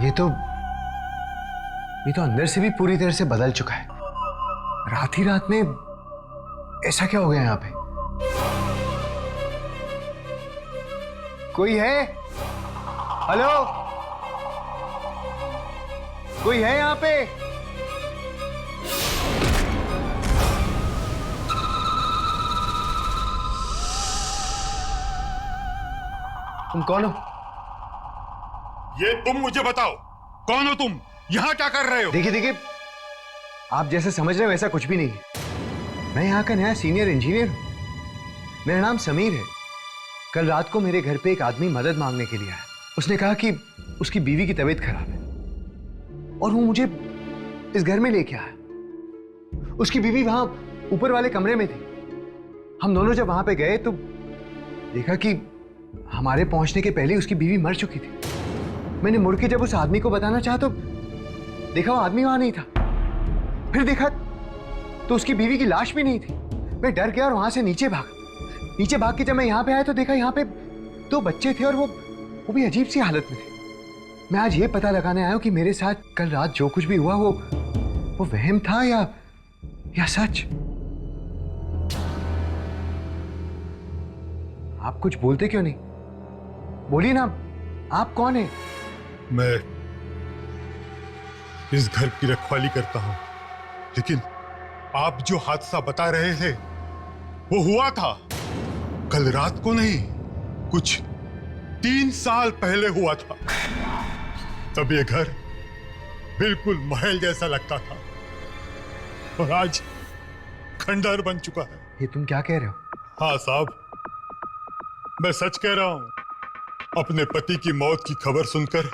ये तो अंदर से भी पूरी तरह से बदल चुका है। रात ही रात में ऐसा क्या हो गया यहां पे? कोई है? हेलो, कोई है यहां पे? तुम कौन हो? ये तुम मुझे बताओ, कौन हो तुम? यहां क्या कर रहे हो? देखिए, आप जैसे समझ रहे हो वैसा कुछ भी नहीं है। मैं यहाँ का नया सीनियर इंजीनियर हूँ। मेरा नाम समीर है। कल रात को मेरे घर पे एक आदमी मदद मांगने के लिए आया। उसने कहा कि उसकी बीवी की तबीयत खराब है और वो मुझे इस घर में लेके आया। उसकी बीवी वहां ऊपर वाले कमरे में थी। हम दोनों जब वहां पे गए तो देखा कि हमारे पहुंचने के पहले उसकी बीवी मर चुकी थी। मैंने मुड़ के जब उस आदमी को बताना चाहा तो देखा वो आदमी वहां नहीं था। फिर देखा तो उसकी बीवी की लाश भी नहीं थी। मैं डर गया और वहां से नीचे भाग के जब मैं यहाँ पे आया तो देखा यहाँ पे 2 बच्चे थे और वो भी अजीब सी हालत में थे। मैं आज ये पता लगाने आया हूं कि मेरे साथ कल रात जो कुछ भी हुआ वो वहम था या सच। आप कुछ बोलते क्यों नहीं? बोलिए ना, आप कौन है? मैं इस घर की रखवाली करता हूं, लेकिन आप जो हादसा बता रहे थे वो हुआ था कल रात को नहीं, कुछ 3 साल पहले हुआ था। तब ये घर बिल्कुल महल जैसा लगता था और आज खंडहर बन चुका है। ये तुम क्या कह रहे हो? हाँ साहब, मैं सच कह रहा हूं। अपने पति की मौत की खबर सुनकर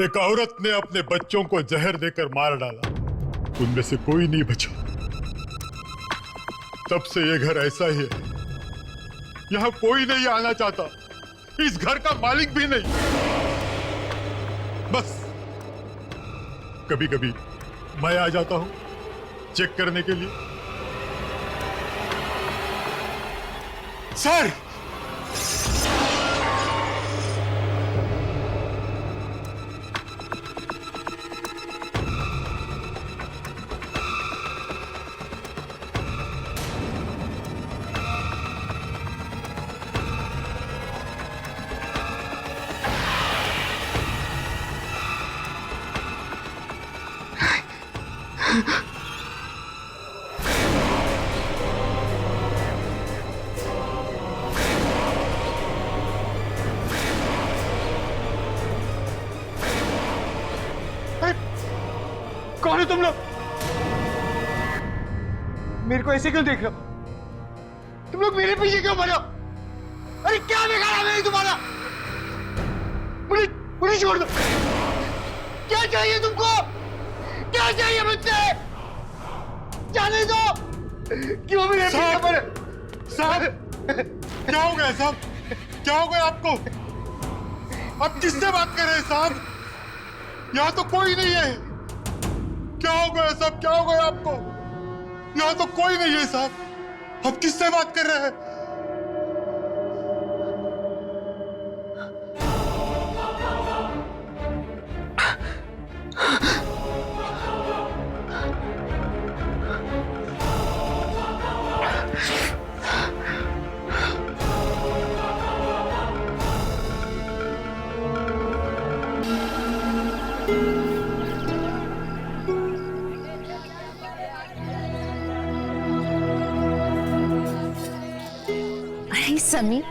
एक औरत ने अपने बच्चों को जहर देकर मार डाला। उनमें से कोई नहीं बचा। तब से ये घर ऐसा ही है। यहां कोई नहीं आना चाहता, इस घर का मालिक भी नहीं। बस कभी कभी मैं आ जाता हूं चेक करने के लिए। सर, कौन हो तुम लोग? मेरे को ऐसे क्यों देख रहे हो? तुम लोग मेरे पीछे क्यों पड़े हो? अरे क्या बिगाड़ा मैंने तुम्हारा? मुझे छोड़ दो। क्या चाहिए तुमको? क्या चाहिए मुझसे? जाने दो। क्यों मेरे पीछे पड़े? साहब क्या हो गया साहब? क्या हो गया आपको? आप किससे बात कर रहे हैं साहब? यहाँ तो कोई नहीं है। क्या हो गया साहब? क्या हो गया आपको? यहाँ तो कोई नहीं है साहब। आप किससे बात कर रहे हैं? अरे समीर,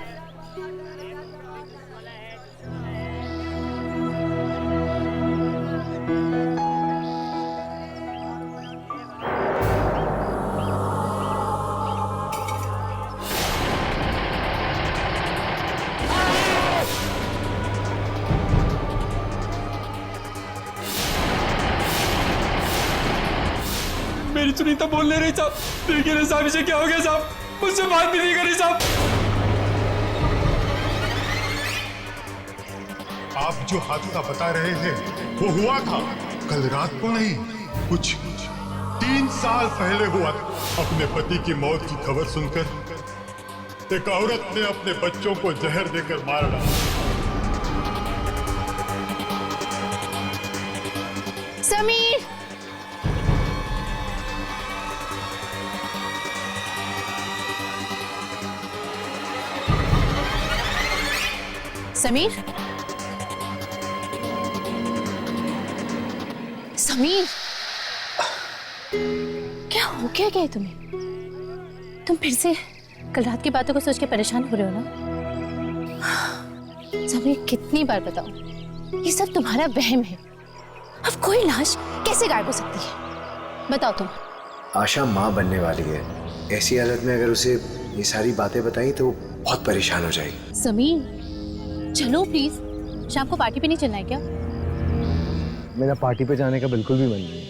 मेरी सुनीता बोल नहीं रही साहब। देखिए ना साहब, इसे क्या हो गया साहब? मुझसे बात भी नहीं करी साहब। आप जो हादसा बता रहे थे वो हुआ था कल रात को नहीं, कुछ 3 साल पहले हुआ था। अपने पति की मौत की खबर सुनकर एक औरत ने अपने बच्चों को जहर देकर मार डाला। समीर, समीर, समीर, क्या हो क्या गया तुम्हें? तुम फिर से कल रात की बातों को सोच के परेशान हो रहे हो ना? समीर, कितनी बार बताओ, ये सब तुम्हारा वहम है। अब कोई लाश कैसे गायब हो सकती है? बताओ तुम। आशा माँ बनने वाली है। ऐसी हालत में अगर उसे ये सारी बातें बताई तो वो बहुत परेशान हो जाएगी। समीर, चलो प्लीज, शाम को पार्टी पे नहीं चलना है क्या? मेरा पार्टी पे जाने का बिल्कुल भी मन नहीं है।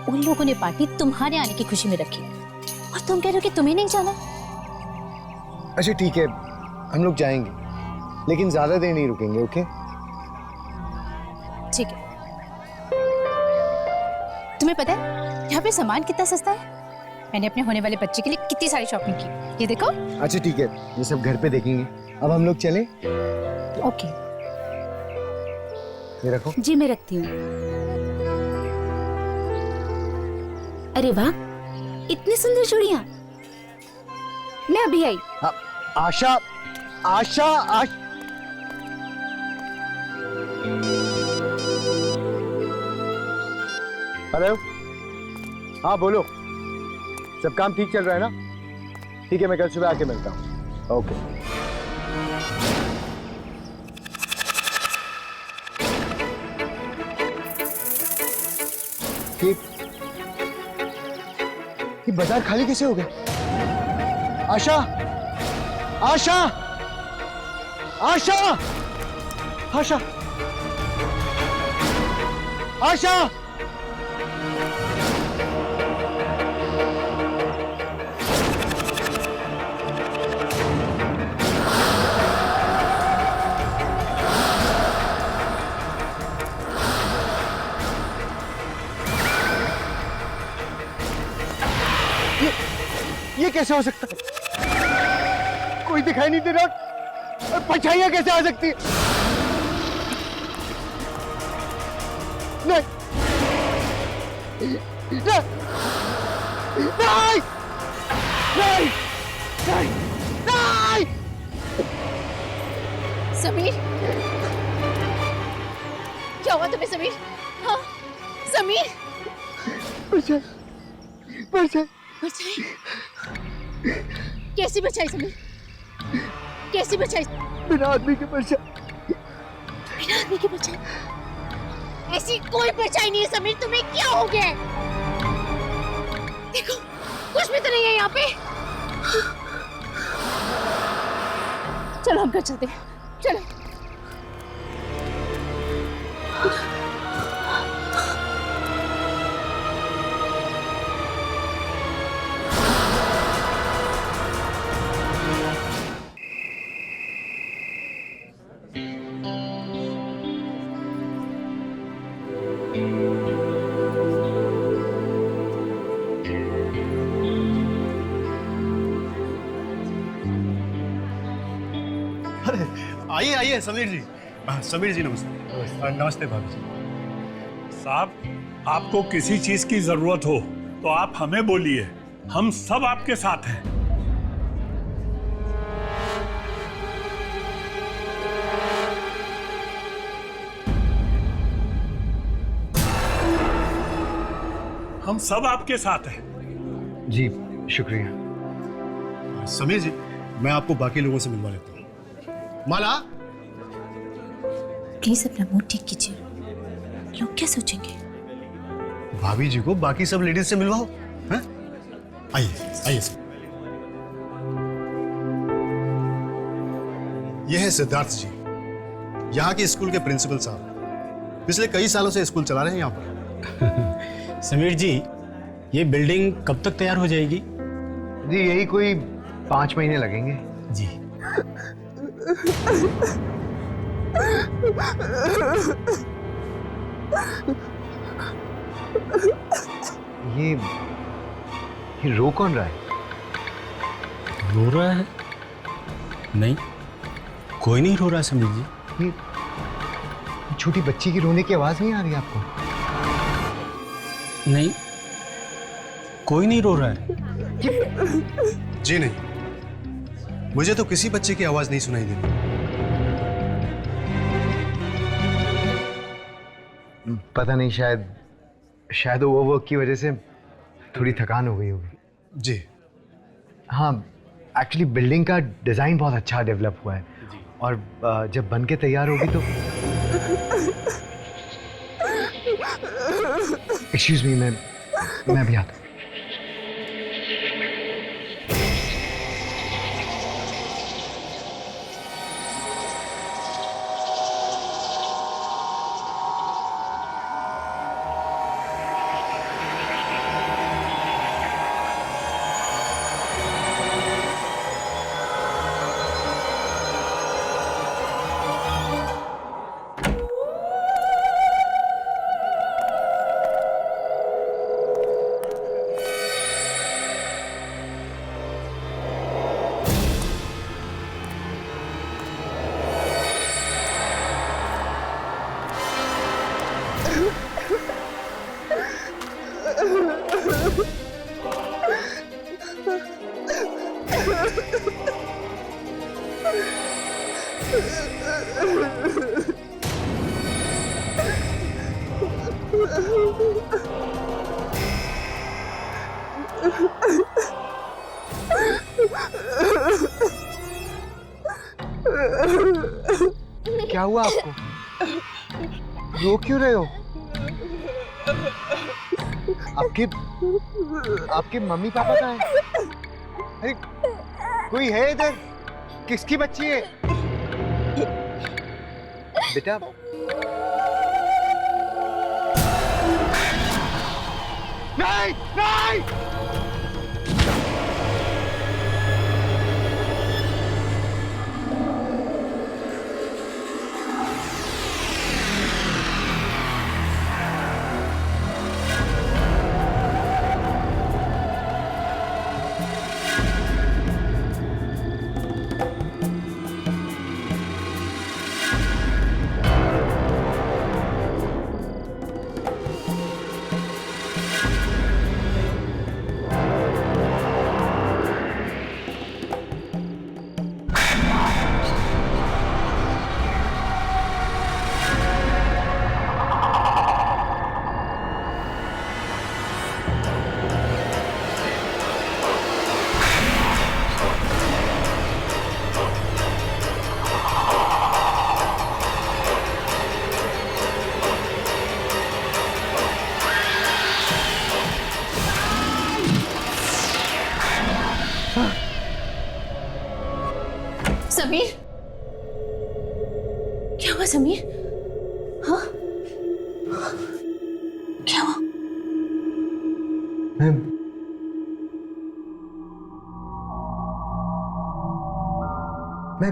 उन लोगों ने पार्टी तुम्हारे आने की खुशी में रखी और तुम कह रहे हो कि तुम्हें नहीं जाना? अच्छा ठीक है, हम लोग जाएंगे, लेकिन ज्यादा देर नहीं रुकेंगे। ओके ठीक है। तुम्हें पता है यहाँ पे सामान कितना सस्ता है? मैंने अपने होने वाले बच्चे के लिए कितनी सारी शॉपिंग की, ये देखो। अच्छा ठीक है, ये सब घर पे देखेंगे। अब हम लोग चलें? ओके। ये रखो। जी मैं रखती हूँ। अरे वाह, इतनी सुंदर चूड़ियां। मैं अभी आई। आशा, आशा, हेलो, हाँ बोलो। सब काम ठीक चल रहा है ना? ठीक है, मैं कल सुबह आके मिलता हूँ। ओके। ये बाजार खाली कैसे हो गया? आशा, आशा, आशा, आशा, आशा, ये कैसे हो सकता है? कोई दिखाई नहीं दे रहा। परछाइयां कैसे आ सकती है? नहीं, नहीं, नहीं, नहीं, नहीं, नहीं। समीर, क्या हुआ तुम्हें समीर? हाँ समीर, परछाई, परछाई, परछाई कैसी परछाई समीर? कैसे बचाई? बिना आदमी के परछाई। बिना आदमी के परछाई? ऐसी कोई परछाई नहीं है समीर, तुम्हें क्या हो गया है? देखो कुछ भी तो नहीं है यहाँ पे। चलो हम घर चलते हैं, चलो। आइए आइए समीर जी। समीर जी नमस्ते। नमस्ते भाभी जी। साहब आपको किसी चीज की जरूरत हो तो आप हमें बोलिए, हम सब आपके साथ हैं। हम सब आपके साथ हैं। जी शुक्रिया। समीर जी मैं आपको बाकी लोगों से मिलवा लेता हूँ। माला प्लीज अपना मूड ठीक कीजिए, लोग क्या सोचेंगे? भाभी जी को बाकी सब लेडीज से मिलवाओ। हैं? आइए आइए सर। यह है सिद्धार्थ जी, यहाँ के स्कूल के प्रिंसिपल साहब। पिछले कई सालों से स्कूल चला रहे हैं यहाँ पर। समीर जी ये बिल्डिंग कब तक तैयार हो जाएगी? जी यही कोई 5 महीने लगेंगे। जी ये रो कौन रहा है? रो रहा है? नहीं कोई नहीं रो रहा समीर जी। ये छोटी बच्ची की रोने की आवाज नहीं आ रही आपको? नहीं कोई नहीं रो रहा है। जी नहीं, मुझे तो किसी बच्चे की आवाज नहीं सुनाई दे रही। पता नहीं, शायद ओवरवर्क की वजह से थोड़ी थकान हो गई होगी। जी हाँ, एक्चुअली बिल्डिंग का डिजाइन बहुत अच्छा डेवलप हुआ है और जब बन के तैयार होगी तो एक्सक्यूज मी, मैं भी आता हूँ। क्या हुआ आपको? रो क्यों रहे हो? आपके मम्मी पापा कहाँ हैं? अरे कोई है इधर? किसकी बच्ची है? बेटा नहीं नहीं। समीर? हाँ, क्या हुआ? मैं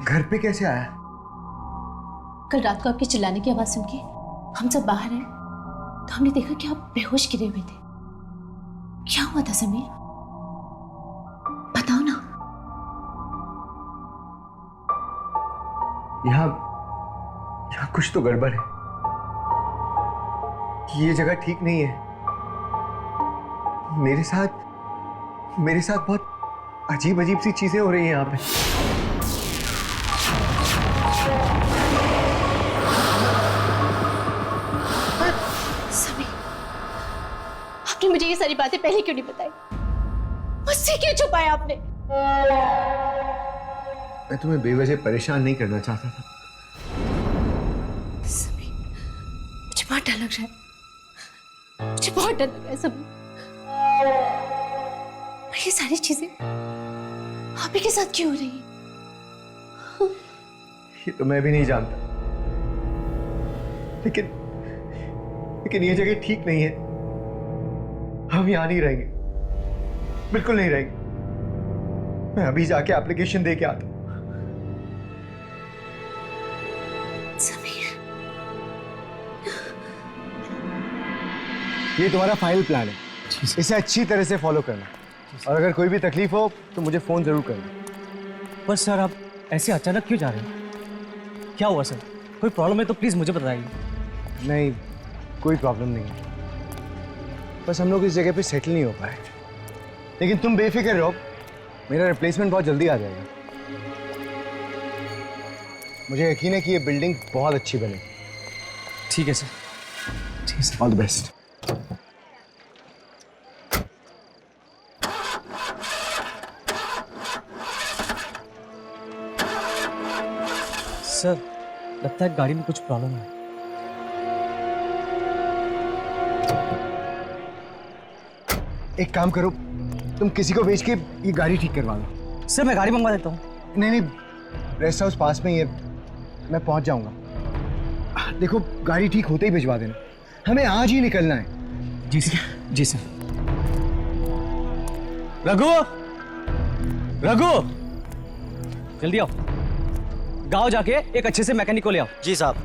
घर पे कैसे आया? कल रात को आपके चिल्लाने की आवाज सुन के हम सब बाहर आए तो हमने देखा कि आप बेहोश गिरे हुए थे। क्या हुआ था समीर? बताओ ना। यहाँ कुछ तो गड़बड़ है। ये जगह ठीक नहीं है। मेरे साथ बहुत अजीब अजीब सी चीजें हो रही हैं यहाँ पे। समीर, आपने मुझे ये सारी बातें पहले क्यों नहीं बताई? मुझसे क्यों छुपाया आपने? मैं तुम्हें बेवजह परेशान नहीं करना चाहता था। समीर, मुझे बहुत डर लग रहा है। मुझे बहुत डर लग रहा है समीर। ये सारी चीजें आप ही के साथ क्यों हो रही है? ये तो मैं भी नहीं जानता, लेकिन ये जगह ठीक नहीं है। हम यहां नहीं रहेंगे, बिल्कुल नहीं रहेंगे। मैं अभी जाके एप्लीकेशन दे के आता हूं। समीर, ये तुम्हारा फाइनल प्लान है, इसे अच्छी तरह से फॉलो करना, और अगर कोई भी तकलीफ हो तो मुझे फोन जरूर करना। पर सर आप ऐसे अचानक क्यों जा रहे हैं? क्या हुआ सर? कोई प्रॉब्लम है तो प्लीज मुझे बताइए। नहीं, कोई प्रॉब्लम नहीं है, बस हम लोग इस जगह पे सेटल नहीं हो पाए। लेकिन तुम बेफिक्र रहो, मेरा रिप्लेसमेंट बहुत जल्दी आ जाएगा। मुझे यकीन है कि ये बिल्डिंग बहुत अच्छी बनेगी। ठीक है सर, ठीक है sir. All the best. Sir लगता है गाड़ी में कुछ प्रॉब्लम है। एक काम करो, तुम किसी को भेज के ये गाड़ी ठीक करवा लो। सर मैं गाड़ी मंगवा देता हूँ। नहीं, रेस्ट हाउस पास में ही है, मैं पहुंच जाऊंगा। देखो, गाड़ी ठीक होते ही भिजवा देना, हमें आज ही निकलना है। जी सर, जी सर। रघु, रघु, जल्दी आओ, गांव जाके एक अच्छे से मैकेनिक को ले आओ। जी साहब।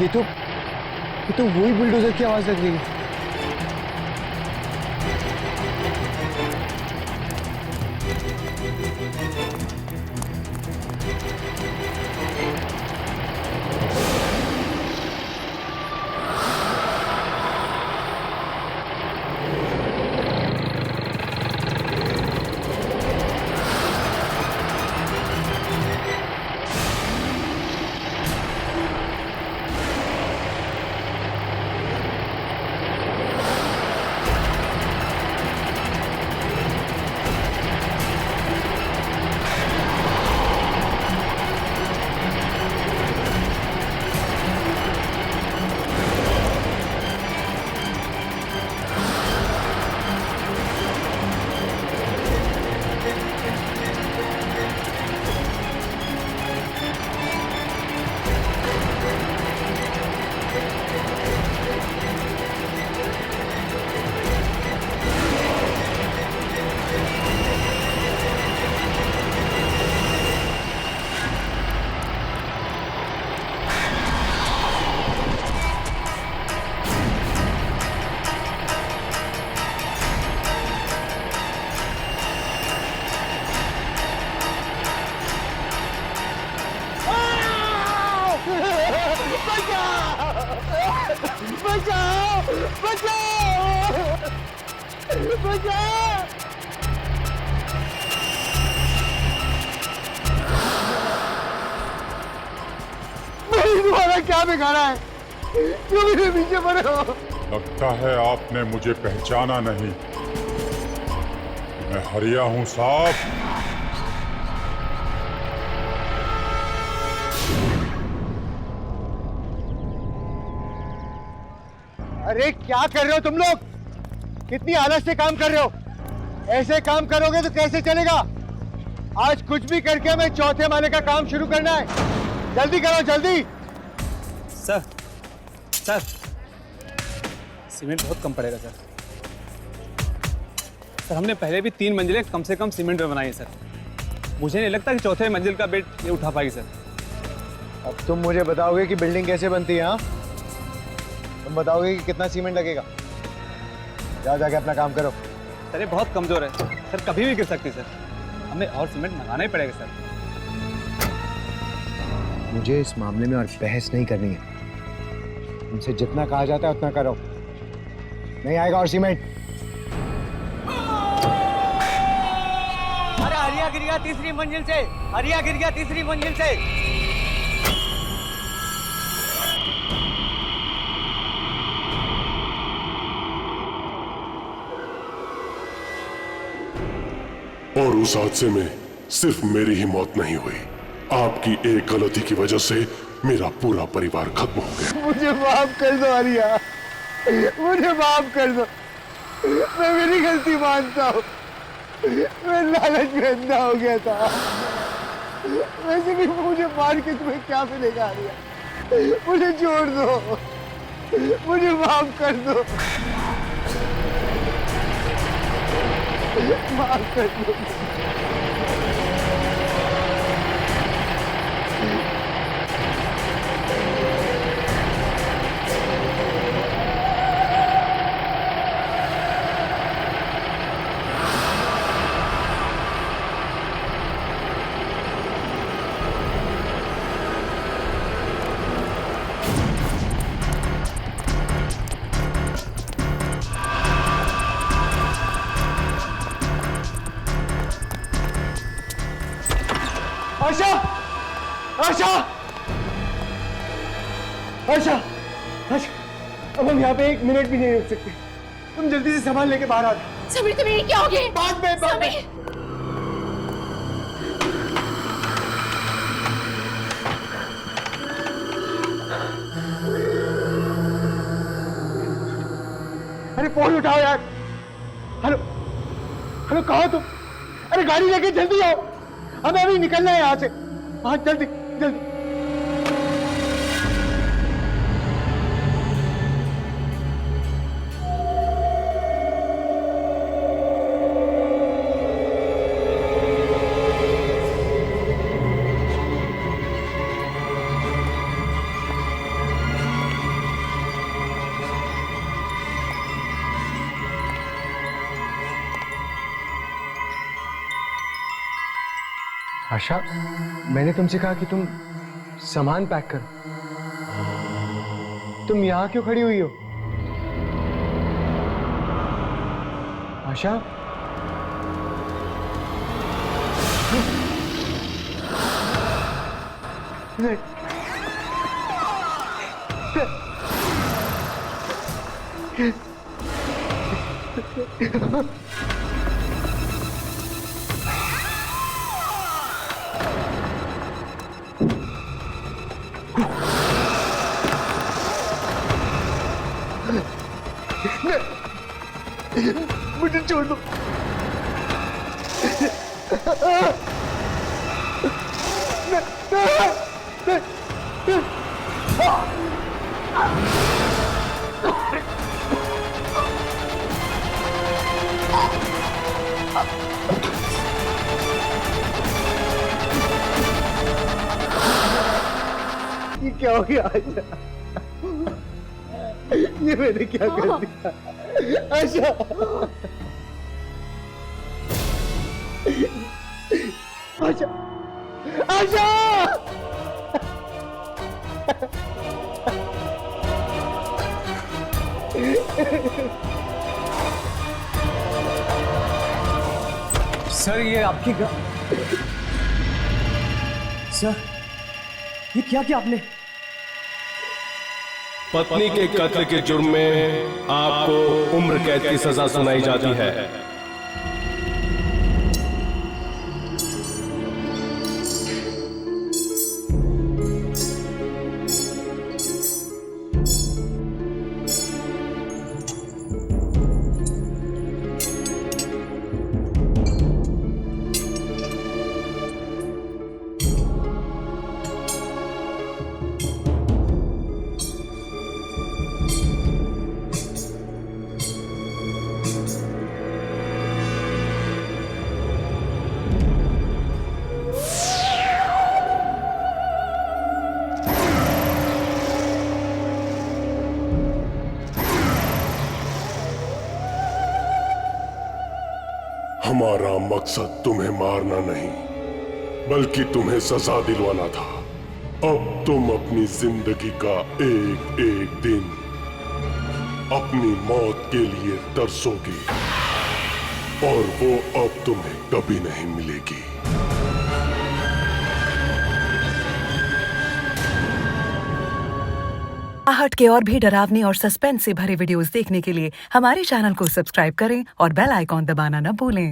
ये तो वही बुलडोजर की आवाज लग रही है। बचाओ! बचाओ! तुम्हारा क्या बिगाड़ा है? क्यों मेरे पीछे पड़े हो? लगता है आपने मुझे पहचाना नहीं। मैं हरिया हूं साहब। अरे क्या कर रहे हो तुम लोग? कितनी आलस से काम कर रहे हो? ऐसे काम करोगे तो कैसे चलेगा? आज कुछ भी करके हमें चौथे माले का काम शुरू करना है। जल्दी करो, जल्दी। सर सर सीमेंट बहुत कम पड़ेगा सर। सर हमने पहले भी 3 मंजिलें कम से कम सीमेंट में बनाई है सर। मुझे नहीं लगता कि चौथे मंजिल का बेड ये उठा पाएगी सर। अब तुम मुझे बताओगे कि बिल्डिंग कैसे बनती है? हाँ, तुम बताओगे कि कितना सीमेंट लगेगा। जाओ जाके अपना काम करो। सर ये बहुत कमजोर है सर, कभी भी गिर सकती सर। हमें और सीमेंट मंगाना ही पड़ेगा सर। मुझे इस मामले में और बहस नहीं करनी है। तुमसे जितना कहा जाता है उतना करो। नहीं आएगा और सीमेंट। अरे हरिया गिर गया तीसरी मंजिल से, हरिया गिर गया तीसरी मंजिल से। और उस हादसे में सिर्फ मेरी ही मौत नहीं हुई, आपकी एक गलती की वजह से मेरा पूरा परिवार खत्म हो गया। मुझे माफ कर दो हरिया, मुझे माफ कर दो। मैं मेरी गलती मानता हूँ। मैं लालच में अंधा हो गया था। वैसे भी मुझे मार के तुम्हें क्या मिलेगा हरिया? मुझे छोड़ दो, मुझे माफ कर दो, माफ कर दो। आशा, आशा, आशा, आशा, अब हम यहाँ पे 1 मिनट भी नहीं रुक सकते। तुम जल्दी से सामान लेके बाहर आ जाओ। समीर तुम्हें क्या हो गया? बाद में। अरे फोन उठाओ यार। हेलो, हेलो, कहाँ तुम? अरे गाड़ी लेके जल्दी आओ, हमें अभी निकलना है यहाँ से। हाँ जल्दी जल्दी। आशा, मैंने तुमसे कहा कि तुम सामान पैक करो। तुम यहाँ क्यों खड़ी हुई हो? आशा, मुझे छोड़ दो। ये क्या हो गया आशा? ये मैंने क्या कर दिया आशा? आशा, आशा, सर ये आपकी सर ये क्या किया आपने? पत्नी के कत्ल के जुर्म में आपको उम्र कैद की सजा सुनाई जाती है। हमारा मकसद तुम्हें मारना नहीं, बल्कि तुम्हें सजा दिलवाना था। अब तुम अपनी जिंदगी का एक एक दिन अपनी मौत के लिए तरसोगे, और वो अब तुम्हें कभी नहीं मिलेगी। आहट के और भी डरावने और सस्पेंस से भरे वीडियोस देखने के लिए हमारे चैनल को सब्सक्राइब करें और बेल आइकॉन दबाना न भूलें।